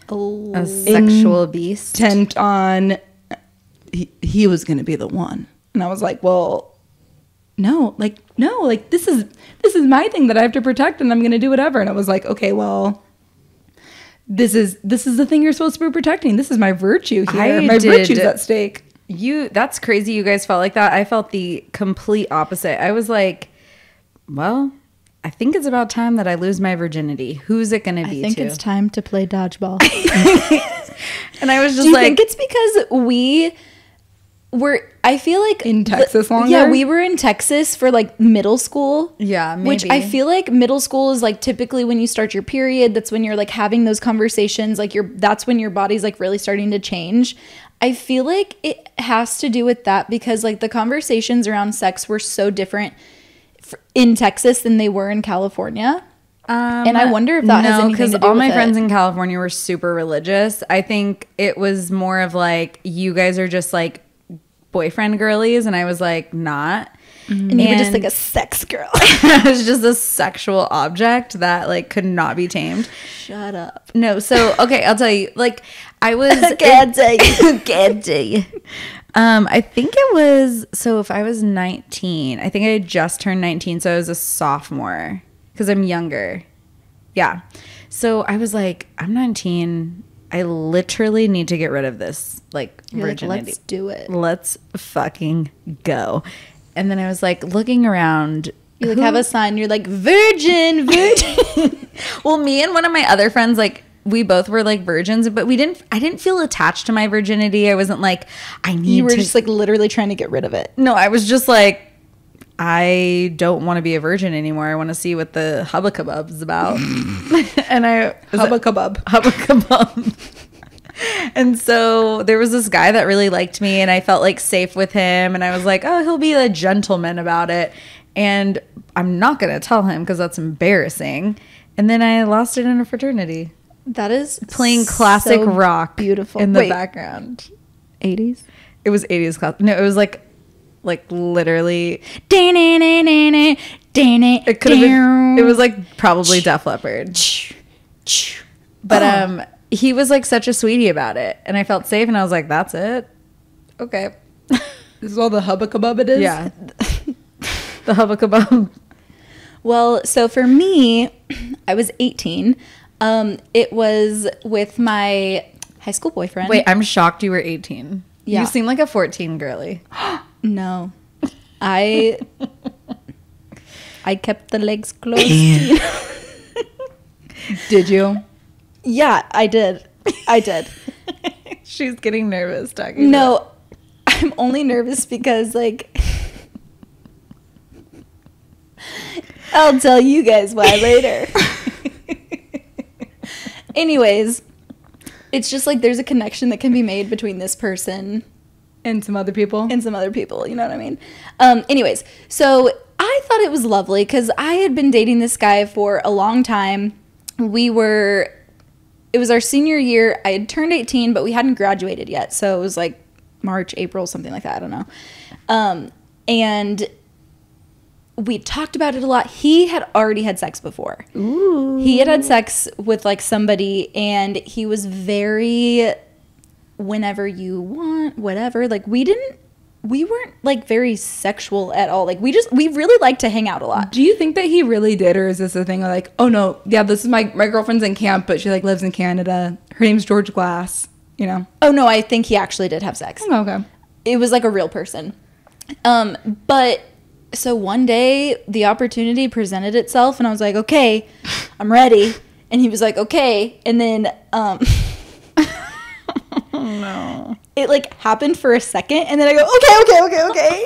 A sexual beast.
intent on he was gonna be the one, and I was like, well, no, this is my thing that I have to protect, and I'm gonna do whatever. And I was like, okay, well, this is the thing you're supposed to be protecting. This is my virtue here. My virtue's at stake.
That's crazy you guys felt like that. I felt the complete opposite. I was like, well, I think it's about time that I lose my virginity. Who's it going to be
I think
to?
it's time to play dodgeball.
And I was just
Do you
like,
think it's because we were? I feel like
In Texas longer?
Yeah, we were in Texas for like middle school.
Yeah,
Which
maybe.
I feel like middle school is like typically when you start your period. That's when you're like having those conversations. Like that's when your body's like really starting to change. I feel like it has to do with that because like the conversations around sex were so different in Texas than they were in California. And I wonder if that has anything to do
all
with
my
it.
friends in California were super religious. I think it was more of like, you guys are just like boyfriend girlies, and I was like, not.
And you were just like a sex girl.
I was just a sexual object that like could not be tamed.
Shut up.
No, so okay, I'll tell you. Like I was
Can't tell you. Can't tell you.
I think it was, so if I was 19, I think I had just turned 19, so I was a sophomore because I'm younger. Yeah. So I was like, I'm 19. I literally need to get rid of this like
You're like,
virginity.
let's do it.
Let's fucking go. And then I was like looking around.
You like have a sign. You're like virgin.
Well, me and one of my other friends, like we both were like virgins, but I didn't feel attached to my virginity. I wasn't like, I need
You were
to.
just like literally trying to get rid of it.
No, I was just like, I don't want to be a virgin anymore. I want to see what the hubba kebab is about. And
Hubba kebab.
Hubba kebab. And so there was this guy that really liked me, and I felt like safe with him, and I was like, oh, he'll be a gentleman about it. And I'm not going to tell him because that's embarrassing. And then I lost it in a fraternity.
That is
Playing classic
so
rock
beautiful
in the
Wait,
background.
80s?
It was 80s class. No, it was like literally. It could have been. It was like probably Def Leppard. But he was like such a sweetie about it, and I felt safe, and I was like, that's it. Okay.
This is all the hubba kebab it is?
Yeah. The hubba kebab.
Well, so for me, I was 18. It was with my high school boyfriend.
Wait, I'm shocked you were 18.
Yeah.
You seem like a 14 girly.
No. I kept the legs closed.
Did you?
Yeah, I did.
She's getting nervous talking.
No, I'm only nervous because, like, I'll tell you guys why later. Anyways, it's just like there's a connection that can be made between this person
And some other people?
and some other people, you know what I mean? Anyways, so I thought it was lovely because I had been dating this guy for a long time. It was our senior year. I had turned 18, but we hadn't graduated yet. So it was like March, April, something like that. I don't know. And we talked about it a lot. He had already had sex before. Ooh. He had sex with like somebody, and he was very whenever you want, whatever. Like we weren't like very sexual at all. Like we really like to hang out a lot.
Do you think that he really did, or is this a thing of like, oh no, yeah, this is my girlfriend's in camp, but she like lives in Canada. Her name's George Glass, you know?
Oh no, I think he actually did have sex.
Oh, okay.
It was like a real person. But so one day the opportunity presented itself, and I was like, okay, I'm ready. And he was like, okay. And then,
No.
it like happened for a second, and then I go, okay.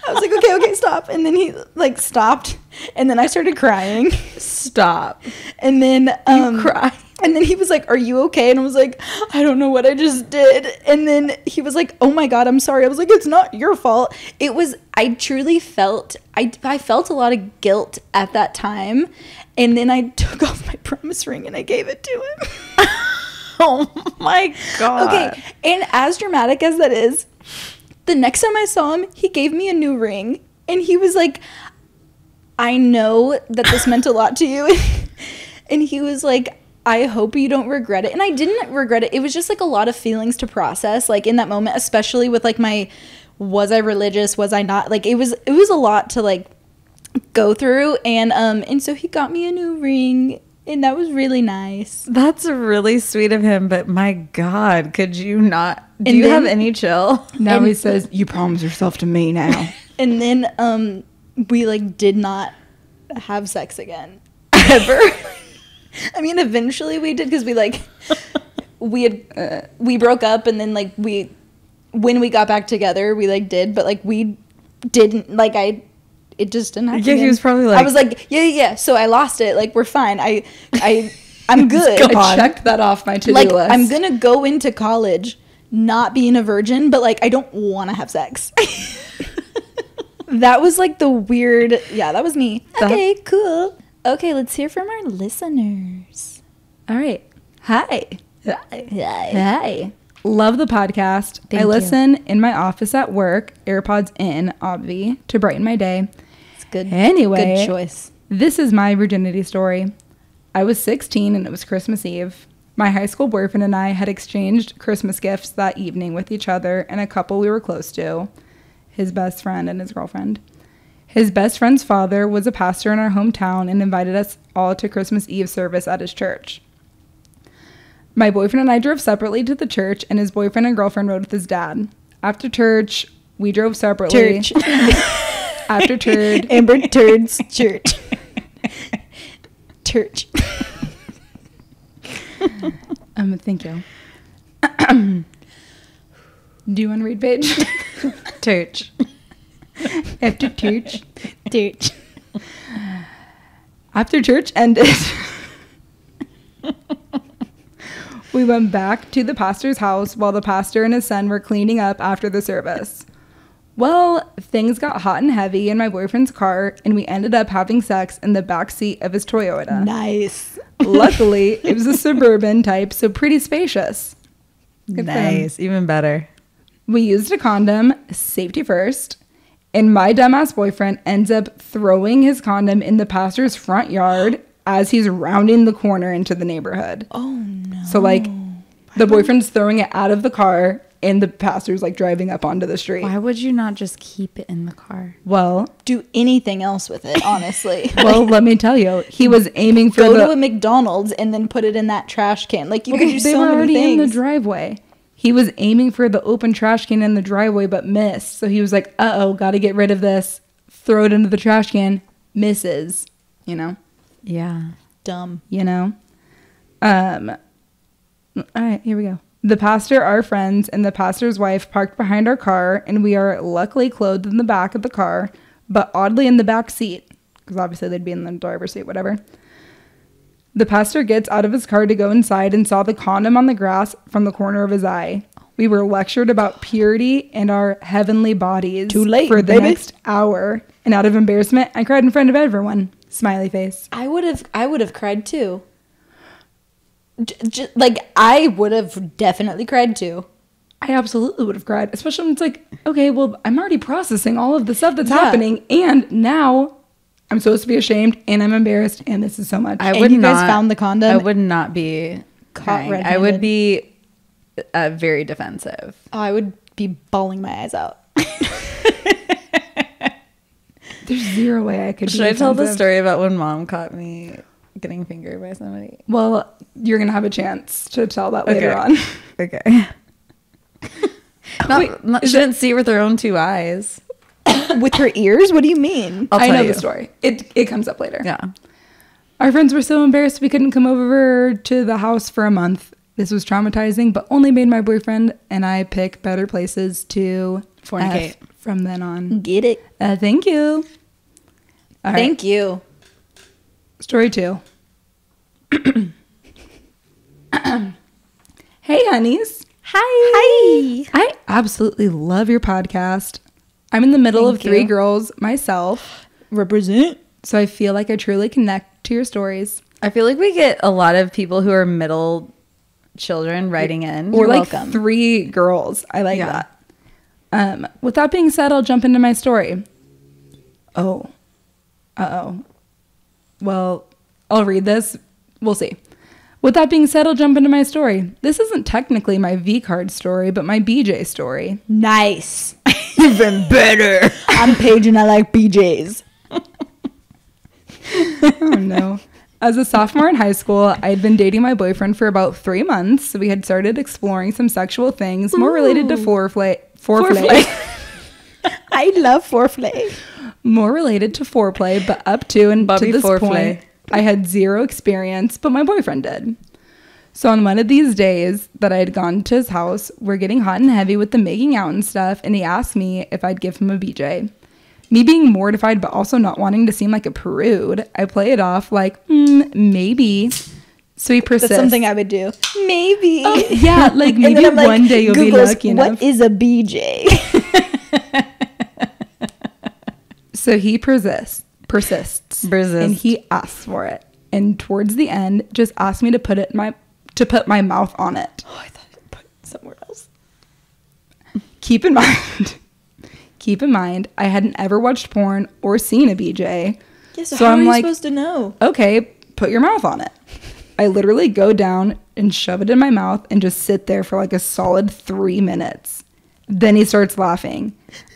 I was like, okay, stop. And then he like stopped, and then I started crying.
Stop.
And then
Cry.
And then he was like, are you okay? And I was like, I don't know what I just did. And then he was like, oh my God, I'm sorry. I was like, it's not your fault. I truly felt, I felt a lot of guilt at that time. And then I took off my promise ring and I gave it to him.
Oh my God.
Okay. And as dramatic as that is, the next time I saw him, he gave me a new ring. And he was like, I know that this meant a lot to you. And he was like, I hope you don't regret it. And I didn't regret it. It was just like a lot of feelings to process, like in that moment, especially with like was I religious? Was I not? Like it was a lot to like go through. And so he got me a new ring, and that was really nice.
That's really sweet of him, but my God, could you not? Do you have any chill?
Now he says, you promise yourself to me now.
And then we like did not have sex again ever. I mean, eventually we did, because we broke up, and then like when we got back together, we like did, but like we didn't, like it just didn't happen.
Yeah, he was probably like,
I was like, yeah. So I lost it. Like we're fine. I'm good.
I checked that off my to-do
like
list.
I'm gonna go into college not being a virgin, but like I don't want to have sex. That was like the weird. Yeah, that was me. Okay, cool. Okay, let's hear from our listeners.
All right. Hi.
Hi.
Love the podcast.
Thank
I
you.
listen in my office at work, AirPods in, obvi, to brighten my day.
It's good.
Anyway,
Good choice.
This is my virginity story. I was 16 and it was Christmas Eve. My high school boyfriend and I had exchanged Christmas gifts that evening with each other and a couple we were close to, his best friend and his girlfriend. His best friend's father was a pastor in our hometown and invited us all to Christmas Eve service at his church. My boyfriend and I drove separately to the church, and his boyfriend and girlfriend rode with his dad. After church, we drove separately.
Church.
After turd.
Amber Turd's church. Church.
Thank you. Do you want to read, Paige?
church.
After church.
Dude.
After church ended, we went back to the pastor's house while the pastor and his son were cleaning up after the service. Well, things got hot and heavy in my boyfriend's car, and we ended up having sex in the back seat of his Toyota.
Nice.
Luckily, it was a Suburban type, so pretty spacious. Good for him.
Nice. Even better.
We used a condom, safety first, and my dumbass boyfriend ends up throwing his condom in the pastor's front yard as he's rounding the corner into the neighborhood.
Oh, no.
So, like, the boyfriend's throwing it out of the car, and the pastor's, like, driving up onto the street.
Why would you not just keep it in the car?
Well,
Do anything else with it, honestly.
let me tell you, he was aiming for
Go
the...
to a McDonald's and then put it in that trash can. Like, you could do
they
so
were
many
already
things.
in the driveway. He was aiming for the open trash can in the driveway, but missed. So he was like, uh-oh, got to get rid of this. Throw it into the trash can. Misses. You know?
Yeah.
Dumb.
You know? All right, here we go. The pastor, our friends, and the pastor's wife parked behind our car, and we are luckily clothed in the back of the car, but oddly in the back seat, because obviously they'd be in the driver's seat, whatever. The pastor gets out of his car to go inside and saw the condom on the grass from the corner of his eye. We were lectured about purity and our heavenly bodies
Too late,
for the
baby.
next hour, and out of embarrassment, I cried in front of everyone. Smiley face.
I would have cried too. Like, I would have definitely cried too.
I absolutely would have cried, especially when it's like, okay, well, I'm already processing all of the stuff that's
Yeah.
happening, and now I'm supposed to be ashamed, and I'm embarrassed, and this is so much.
I
And
would
you
not,
guys found the condom?
I would not be
Caught
crying. I
red-handed.
would be very defensive.
Oh, I would be bawling my eyes out.
There's zero way I could be
Should I tell the
defensive.
story about when mom caught me getting fingered by somebody?
Well, you're going to have a chance to tell that later
Okay.
on.
Okay.
Wait,
She didn't see with her own two eyes.
With her ears? What do you mean?
I'll
I
tell
know
you.
the story. It comes up later.
Yeah.
Our friends were so embarrassed we couldn't come over to the house for a month. This was traumatizing, but only made my boyfriend and I pick better places to
Fornicate.
F from then on.
Get it.
Thank you. All right.
Thank you.
Story 2. Hey, honeys.
Hi.
I absolutely love your podcast. I'm in the middle of
Thank
3
you.
girls myself,
Represent.
so I feel like I truly connect to your stories.
I feel like we get a lot of people who are middle children writing in.
Or
You're
like
welcome.
3 girls. I like
Yeah.
that. With that being said, I'll jump into my story. Oh. Uh-oh. Well, I'll read this. We'll see. With that being said, I'll jump into my story. This isn't technically my V-card story, but my BJ story.
Nice.
Even better.
I'm Paige and I like BJs.
Oh no. As a sophomore in high school, I had been dating my boyfriend for about 3 months. We had started exploring some sexual things more related to foreplay.
I love foreplay.
More related to foreplay, but up to and
Bobby
to this
foreplay.
point, I had 0 experience, but my boyfriend did. So on one of these days that I had gone to his house, we're getting hot and heavy with the making out and stuff, and he asked me if I'd give him a BJ. Me being mortified, but also not wanting to seem like a prude, I play it off like, maybe. So he persists.
That's something I would do. Maybe.
Yeah, like
And then
maybe
I'm like,
one day you'll be
Google's,
lucky enough.
What is a BJ?
So he persists, and he asks for it. And towards the end, just asked me to put my mouth on it.
Oh, I thought I put it somewhere else.
Keep in mind, I hadn't ever watched porn or seen a BJ.
Yeah, so
So
how
I'm
are you
like-
supposed to know?
Okay, put your mouth on it. I literally go down and shove it in my mouth and just sit there for like a solid 3 minutes. Then he starts laughing.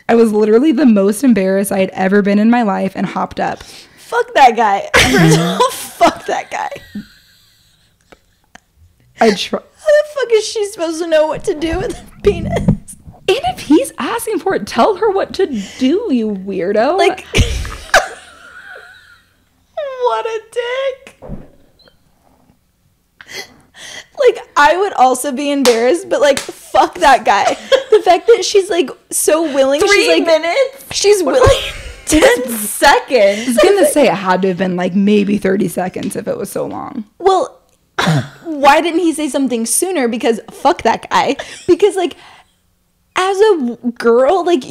I was literally the most embarrassed I had ever been in my life and hopped up.
Fuck that guy. First of all, fuck that guy.
I try.
How the fuck is she supposed to know what to do with a penis?
And if he's asking for it, tell her what to do, you weirdo.
Like, what a dick. Like, I would also be embarrassed, but like, fuck that guy. The fact that she's like so willing.
3
she's like,
minutes?
She's willing.
10 seconds.
I was gonna say it had to have been like maybe 30 seconds if it was so long.
Well, why didn't he say something sooner? Because fuck that guy. Because like, as a girl, like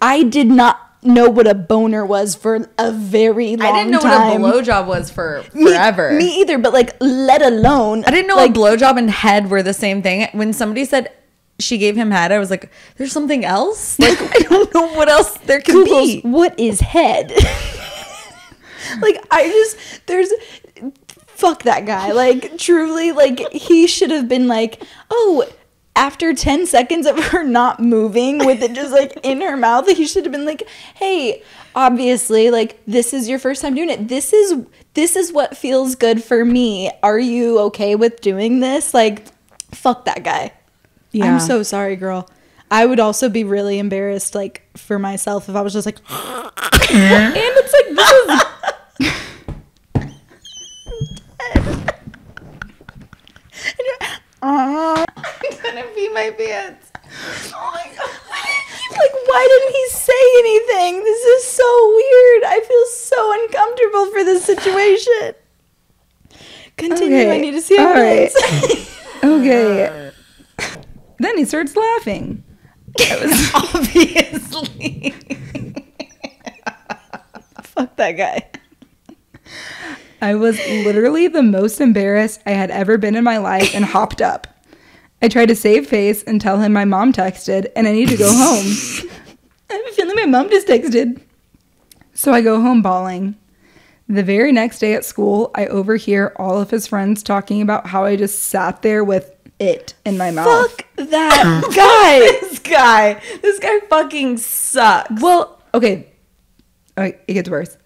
I did not know what a boner was for a very long time.
I didn't know what a blowjob was for forever.
Me either, but like, let alone.
I didn't know like, a blowjob and head were the same thing. When somebody said she gave him head, I was like, there's something else? Like, I don't know what else there could be.
What is head? Like, fuck that guy. Like, truly, like, he should have been like, oh, after 10 seconds of her not moving with it just like in her mouth, he should have been like, hey, obviously, like, this is your first time doing it. This is what feels good for me. Are you okay with doing this? Like, fuck that guy. Yeah. I'm so sorry, girl. I would also be really embarrassed, like, for myself if I was just like, and it's like, this is I'm gonna pee my pants. Oh my god. Like, why didn't he say anything? This is so weird. I feel so uncomfortable for this situation. Continue.
Okay.
I need to see
All
evidence.
right. Okay. Then he starts laughing.
It was obviously.
Fuck that guy.
I was literally the most embarrassed I had ever been in my life and hopped up. I tried to save face and tell him my mom texted and I need to go home. I have a feeling my mom just texted. So I go home bawling. The very next day at school, I overhear all of his friends talking about how I just sat there with it in my mouth.
Fuck that guy.
This guy fucking sucks.
Well, okay. It gets worse.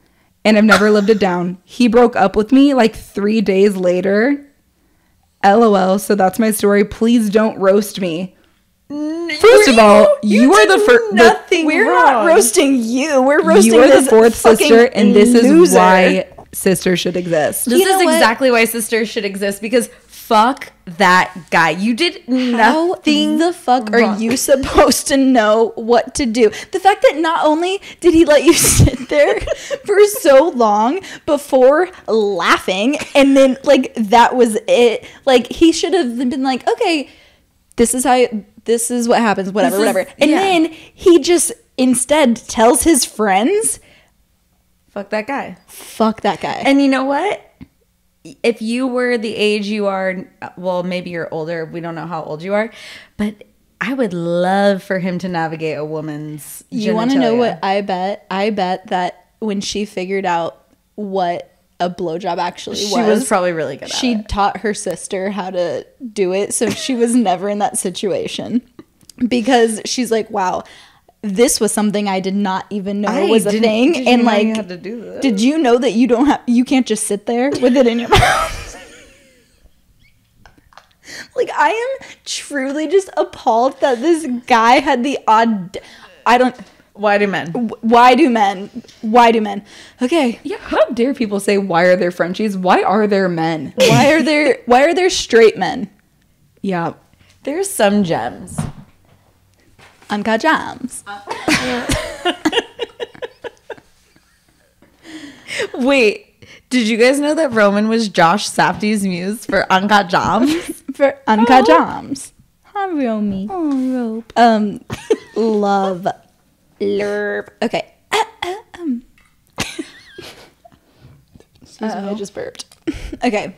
And I've never lived it down. He broke up with me like 3 days later. LOL. So that's my story. Please don't roast me. First of all, you are the first.
Nothing
We're
wrong.
not roasting you. We're roasting
You are
this
the fourth
fucking
sister, and this is
loser.
why sisters should exist.
This
You know
is
what?
exactly why sisters should exist, because fuck that guy. You did
How
nothing.
the fuck are
wrong.
you supposed to know what to do? The fact that not only did he let you sit there for so long before laughing, and then like that was it. Like, he should have been like, okay, this is what happens, whatever. And then he just instead tells his friends,
Fuck that guy.
fuck that guy.
And you know what? If you were the age you are, well, maybe you're older. We don't know how old you are. But I would love for him to navigate a woman's
You want to know
genitalia.
what I bet? I bet that when she figured out what a blowjob actually
She was probably really good at
she
it.
taught her sister how to do it, so she was never in that situation. Because she's like, wow, this was something I did not even know was a thing.
Did
And
you know
like,
you had to do this?
did you know that you can't just sit there with it in your mouth? Like, I am truly just appalled that this guy had the
Why do men?
why do men? Okay.
Yeah, how dare people say, why are there Frenchies? Why are there men?
Why are there straight men?
Yeah.
There's some gems.
Uncut Gems.
Wait, did you guys know that Roman was Josh Safdie's muse for Uncut Gems?
For Uncut Gems. Hi, Romy. Love. Lurb. Okay. Excuse me, I just burped. Okay.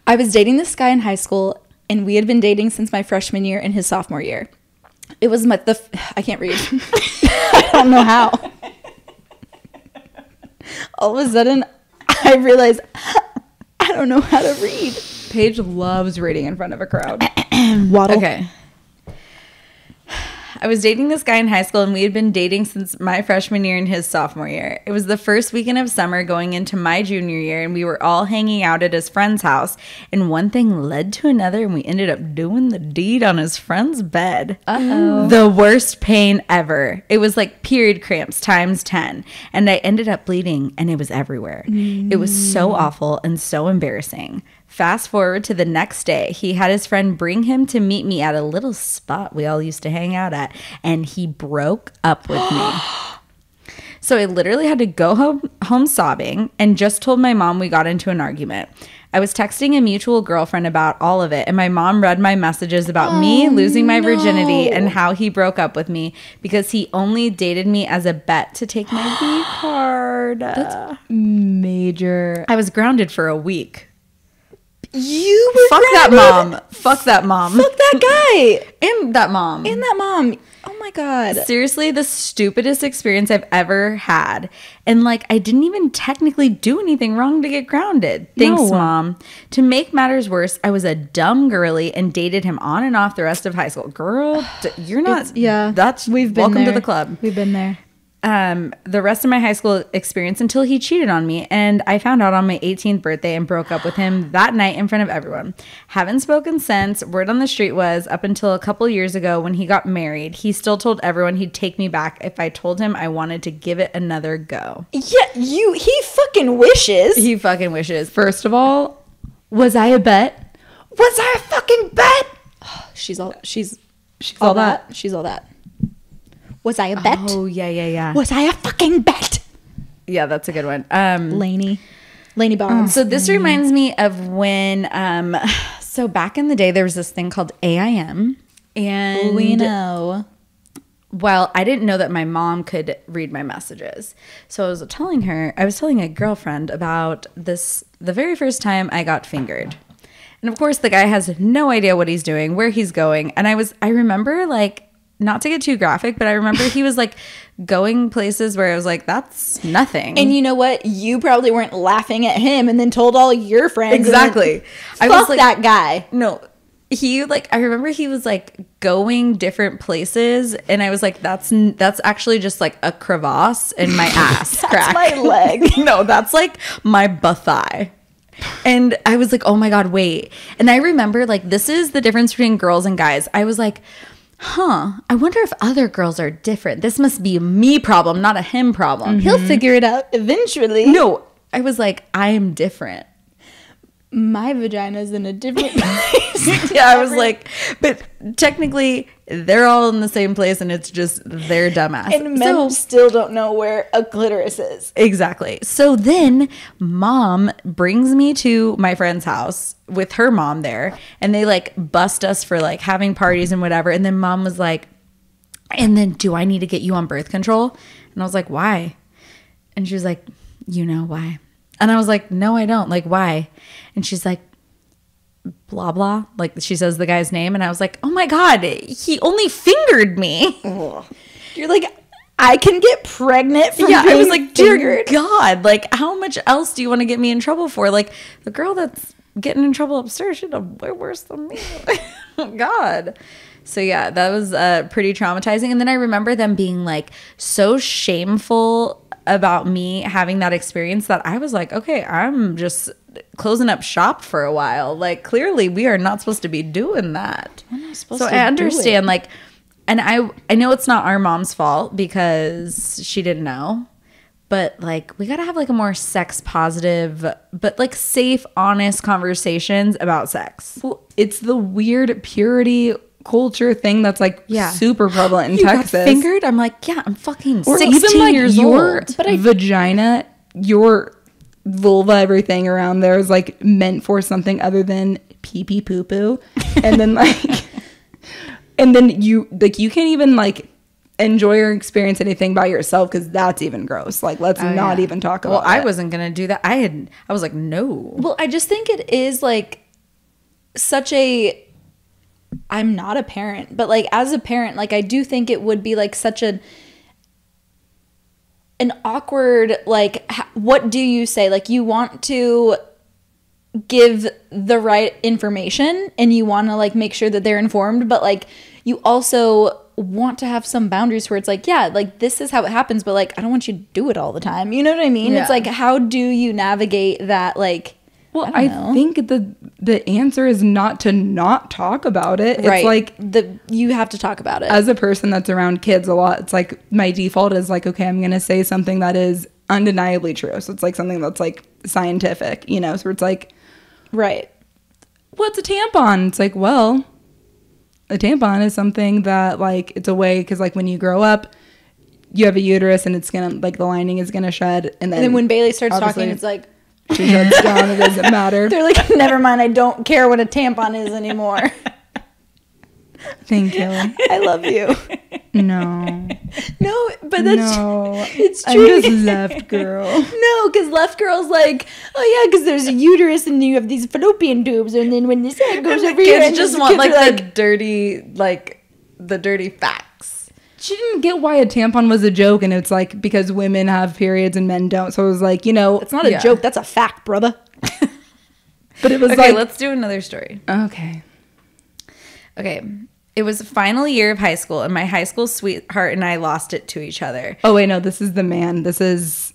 I was dating this guy in high school, and we had been dating since my freshman year and his sophomore year. It was I can't read. I don't know how. All of a sudden, I realized I don't know how to read.
Paige loves reading in front of a crowd.
Waddle.
Okay. I was dating this guy in high school, and we had been dating since my freshman year and his sophomore year. It was the first weekend of summer going into my junior year, and we were all hanging out at his friend's house. And one thing led to another, and we ended up doing the deed on his friend's bed.
Uh-oh.
The worst pain ever. It was like period cramps times 10. And I ended up bleeding, and it was everywhere. It was so awful and so embarrassing. Fast forward to the next day, he had his friend bring him to meet me at a little spot we all used to hang out at, and he broke up with me. So I literally had to go home sobbing and just told my mom we got into an argument. I was texting a mutual girlfriend about all of it, and my mom read my messages about me losing my virginity and how he broke up with me because he only dated me as a bet to take my V card.
That's major.
I was grounded for a week.
You were
Fuck that
grounded?
mom. Fuck that mom.
Fuck that guy.
And that mom.
And that mom. Oh my God.
Seriously, the stupidest experience I've ever had. And like, I didn't even technically do anything wrong to get grounded. Thanks,
No.
Mom. To make matters worse, I was a dumb girly and dated him on and off the rest of high school. Girl, you're not. That's
We've been
welcome
there.
to the club.
We've been there.
The rest of my high school experience until he cheated on me, and I found out on my 18th birthday and broke up with him that night in front of everyone. Haven't spoken since. Word on the street was up until a couple years ago when he got married, he still told everyone he'd take me back if I told him I wanted to give it another go.
Yeah, he fucking wishes.
He fucking wishes.
First of all, was I a bet? Was I a fucking bet?
She's all
all that.
She's all that. Was I a bet?
Oh, yeah.
Was I a fucking bet?
Yeah, that's a good one.
Laney Bonds.
So this reminds me of when, so back in the day, there was this thing called AIM. And
we know.
Well, I didn't know that my mom could read my messages. So I was telling a girlfriend about this, the very first time I got fingered. And of course, the guy has no idea what he's doing, where he's going. And I remember like, not to get too graphic, but I remember he was like going places where I was like, that's nothing.
And you know what? You probably weren't laughing at him and then told all your friends.
Exactly.
I was like, that guy.
No, I remember he was like going different places, and I was like, that's actually just like a crevasse in my ass crack.
That's my leg.
No, that's like my butt thigh. And I was like, oh my God, wait. And I remember like, this is the difference between girls and guys. I was like, I wonder if other girls are different. This must be a me problem, not a him problem.
He'll figure it out eventually.
No, I was like, I am different.
My vagina's in a different place.
Yeah, I was like, but technically they're all in the same place and it's just their dumbass.
And men still don't know where a clitoris is.
Exactly. So then mom brings me to my friend's house with her mom there, and they like bust us for like having parties and whatever. And then mom was like, and then do I need to get you on birth control? And I was like, why? And she was like, you know why? And I was like, no, I don't. Like, why? And she's like, blah, blah. Like, she says the guy's name. And I was like, oh my God, he only fingered me.
You're like, I can get pregnant from
Yeah, I
being
was like, dear
fingered?
God, like, how much else do you want to get me in trouble for? Like, the girl that's getting in trouble upstairs should have way worse than me. God. So yeah, that was pretty traumatizing. And then I remember them being like so shameful about me having that experience that I was like, okay, I'm just closing up shop for a while. Like, clearly we are not supposed to be doing that.
We're not supposed
So
to
I
do
understand,
it.
like, and I know it's not our mom's fault because she didn't know, but like, we gotta have like a more sex positive, but like safe, honest conversations about sex.
Well, it's the weird purity culture thing that's like super prevalent in
You got
Texas.
fingered? I'm like, yeah, I'm fucking
Or
16
even like
years
your
old.
vagina, your vulva, everything around there is like meant for something other than pee pee poo poo, and then like, and then you can't even like enjoy or experience anything by yourself because that's even gross. Like, let's not even talk about.
Well, I
it.
wasn't gonna do that. I was like, no.
Well, I just think it is like such a. I'm not a parent, but like as a parent, like I do think it would be like such an awkward, like, what do you say? Like, you want to give the right information and you want to like make sure that they're informed, but like you also want to have some boundaries where it's like, yeah, like this is how it happens, but like I don't want you to do it all the time. You know what I mean?
Yeah.
It's like, how do you navigate that? Like,
Well,
I
I
don't know.
think the answer is not to not talk about it. It's
right.
like,
you have to talk about it.
as a person that's around kids a lot, it's like my default is like, okay, I'm going to say something that is undeniably true. So it's like something that's like scientific, you know? So it's like,
Right.
what's a tampon? It's like, well, a tampon is something that, like, it's a way, because, like, when you grow up, you have a uterus and it's gonna, like, the lining is gonna shed, and
And then when Bailey starts
obviously
talking, it's like,
she shuts down. It doesn't matter.
they're like, never mind, I don't care what a tampon is anymore.
Thank you.
I love you.
No.
No, but that's
No.
it's
I'm
true.
just left girl.
No, because left girl's like, oh yeah, because there's a uterus and you have these fallopian tubes, and then when this head goes over here,
Kids
and
just
the
want
kids
like
are
the dirty, like the dirty facts.
She didn't get why a tampon was a joke, and it's like because women have periods and men don't. So it was like,
it's not a
Yeah.
joke, that's a fact, brother.
but it was
Okay,
like,
let's do another story.
okay.
Okay. It was the final year of high school, and my high school sweetheart and I lost it to each other.
Oh wait, no, this is the man. This is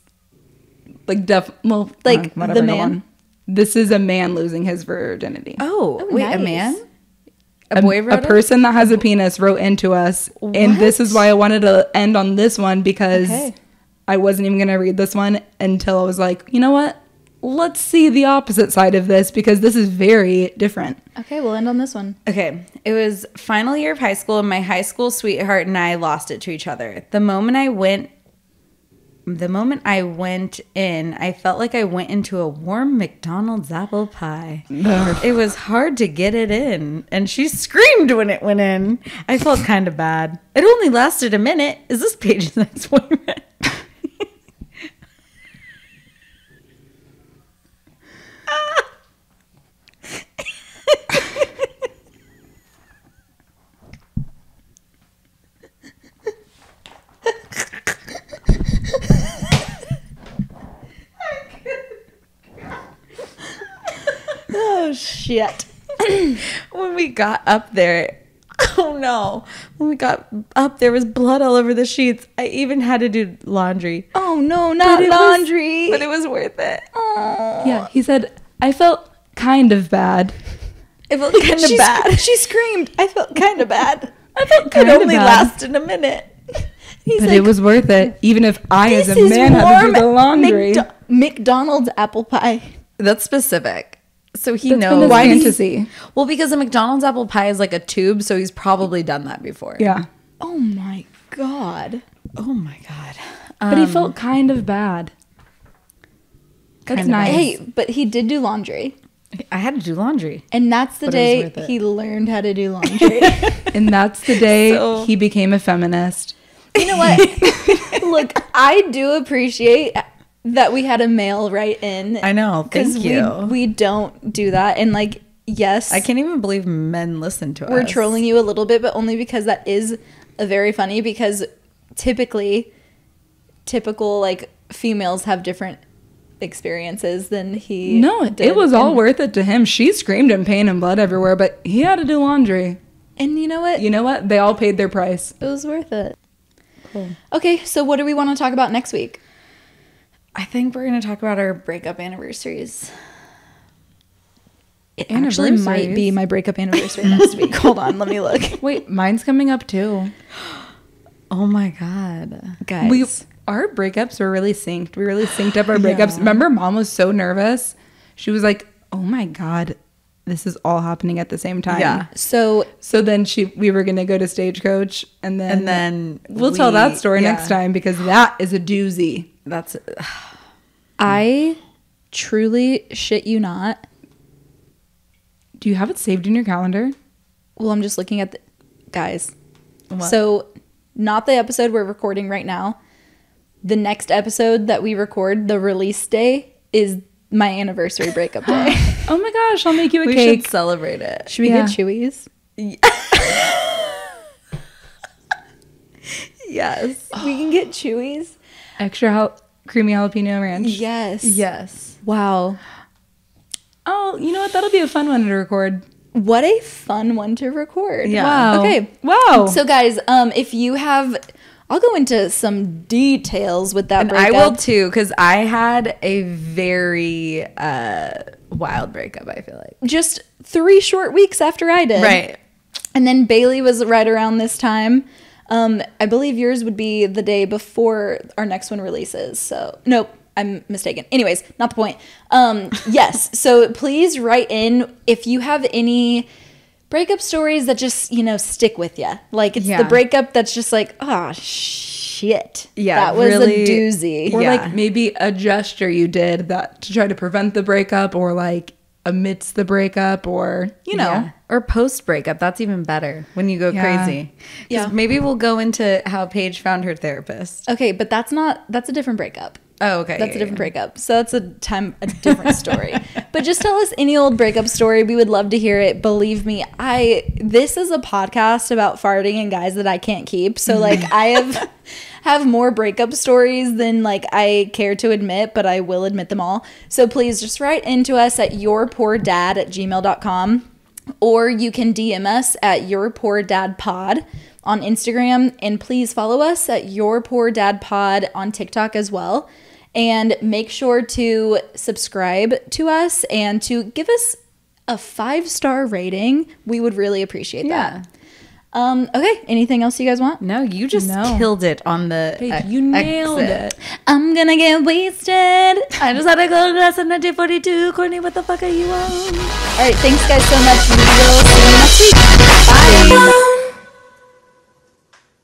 like
Like,
whatever,
the
go
man?
on. This is a man losing his virginity.
Oh, wait,
nice.
a man? A boy wrote
a person that has a penis wrote into us, and this is why I wanted to end on this one, because
Okay.
I wasn't even gonna read this one until I was like, you know what? Let's see the opposite side of this, because this is very different.
Okay, we'll end on this one.
Okay, it was final year of high school, and my high school sweetheart and I lost it to each other. The moment I went in, I felt like I went into a warm McDonald's apple pie. It was hard to get it in, and she screamed when it went in. I felt kind of bad. It only lasted a minute. Is this Paige's ex-boyfriend?
Oh shit.
When we got up there, oh no. When we got up, there was blood all over the sheets. I even had to do laundry.
Oh no, not laundry.
But it was worth it.
Yeah, he said, I felt kind of bad.
It felt kind of bad.
She screamed. I felt kind of bad.
I felt
Kinda
it only
bad.
lasted a minute.
He's
But
like,
it was worth it, even if I, as
this
a
is
man, had to do the
warm
laundry.
McDonald's apple pie.
That's specific. So he
That's been
knows.
his
Why
fantasy.
Well, because a McDonald's apple pie is like a tube, so he's probably done that before.
Yeah.
Oh my god.
Oh my god.
But he felt kind of bad. That's
Kind of
nice.
Hey, but he did do laundry.
I had to do laundry.
And that's the
But it was
day
worth it.
he learned how to do laundry.
And that's the day
So-
he became a feminist.
You know what? Look, I do appreciate that we had a male write in.
I know. Thank you.
We don't do that. And like, yes,
I can't even believe men listen to us.
we're trolling you a little bit, but only because that is a very funny, because typical like females have different experiences than he
No,
did.
it was all
And-
worth it to him. She screamed in pain and blood everywhere, but he had to do laundry.
And you know what?
You know what? They all paid their price.
It was worth it.
Cool.
Okay, so what do we want to talk about next week?
I think we're going to talk about our breakup anniversaries.
It actually might be my breakup anniversary next week. Hold on, let me look.
Wait, mine's coming up too.
Oh my god.
Guys.
Our breakups were really synced. We really synced up our breakups. Remember, Mom was so nervous. She was like, "Oh my god, this is all happening at the same time."
Yeah.
So
So then we were gonna go to Stagecoach, and then we'll tell
we-
that story
yeah.
next time, because that is a doozy.
That's
I truly shit you not.
Do you have it saved in your calendar?
Well, I'm just looking at the guys.
What?
So, not the episode we're recording right now. The next episode that we record, the release day, is my anniversary breakup day.
Oh my gosh, I'll make you a
we
cake.
should celebrate it.
Should we
Yeah.
get Chewies?
Yes.
We can get Chewies.
Extra creamy jalapeno ranch.
Yes.
Yes.
Wow.
Oh, you know what? That'll be a fun one to record.
What a fun one to record.
Yeah.
Wow.
Okay.
Wow.
So guys, if you have, I'll go into some details with that
And
breakup.
I will too, because I had a very wild breakup, I feel like.
Just 3 short weeks after I did.
Right.
And then Bailey was right around this time. I believe yours would be the day before our next one releases. So, nope. I'm mistaken. Anyways, not the point. Yes. So please write in if you have any breakup stories that just, stick with you. Like it's the breakup that's just like, oh, shit. Yeah. That was really, a doozy.
Or like maybe a gesture you did that to try to prevent the breakup, or like amidst the breakup, or,
or post breakup. That's even better when you go crazy. Yeah. Maybe we'll go into how Paige found her therapist.
Okay. But that's a different breakup.
Oh, okay.
That's a different breakup. So that's a different story. But just tell us any old breakup story. We would love to hear it. Believe me, this is a podcast about farting and guys that I can't keep. So like I have more breakup stories than like I care to admit, but I will admit them all. So please just write into us at yourpoordad@gmail.com, or you can DM us at yourpoordadpod on Instagram, and please follow us at yourpoordadpod on TikTok as well. And make sure to subscribe to us and to give us a 5-star rating. We would really appreciate that. Okay, anything else you guys want?
No, you just killed it on the
Paige, you nailed it.
I'm gonna get wasted.
I just had a gold glass of 1942. Courtney, what the fuck are you on?
All right, thanks guys so much. We will see you next week. Bye.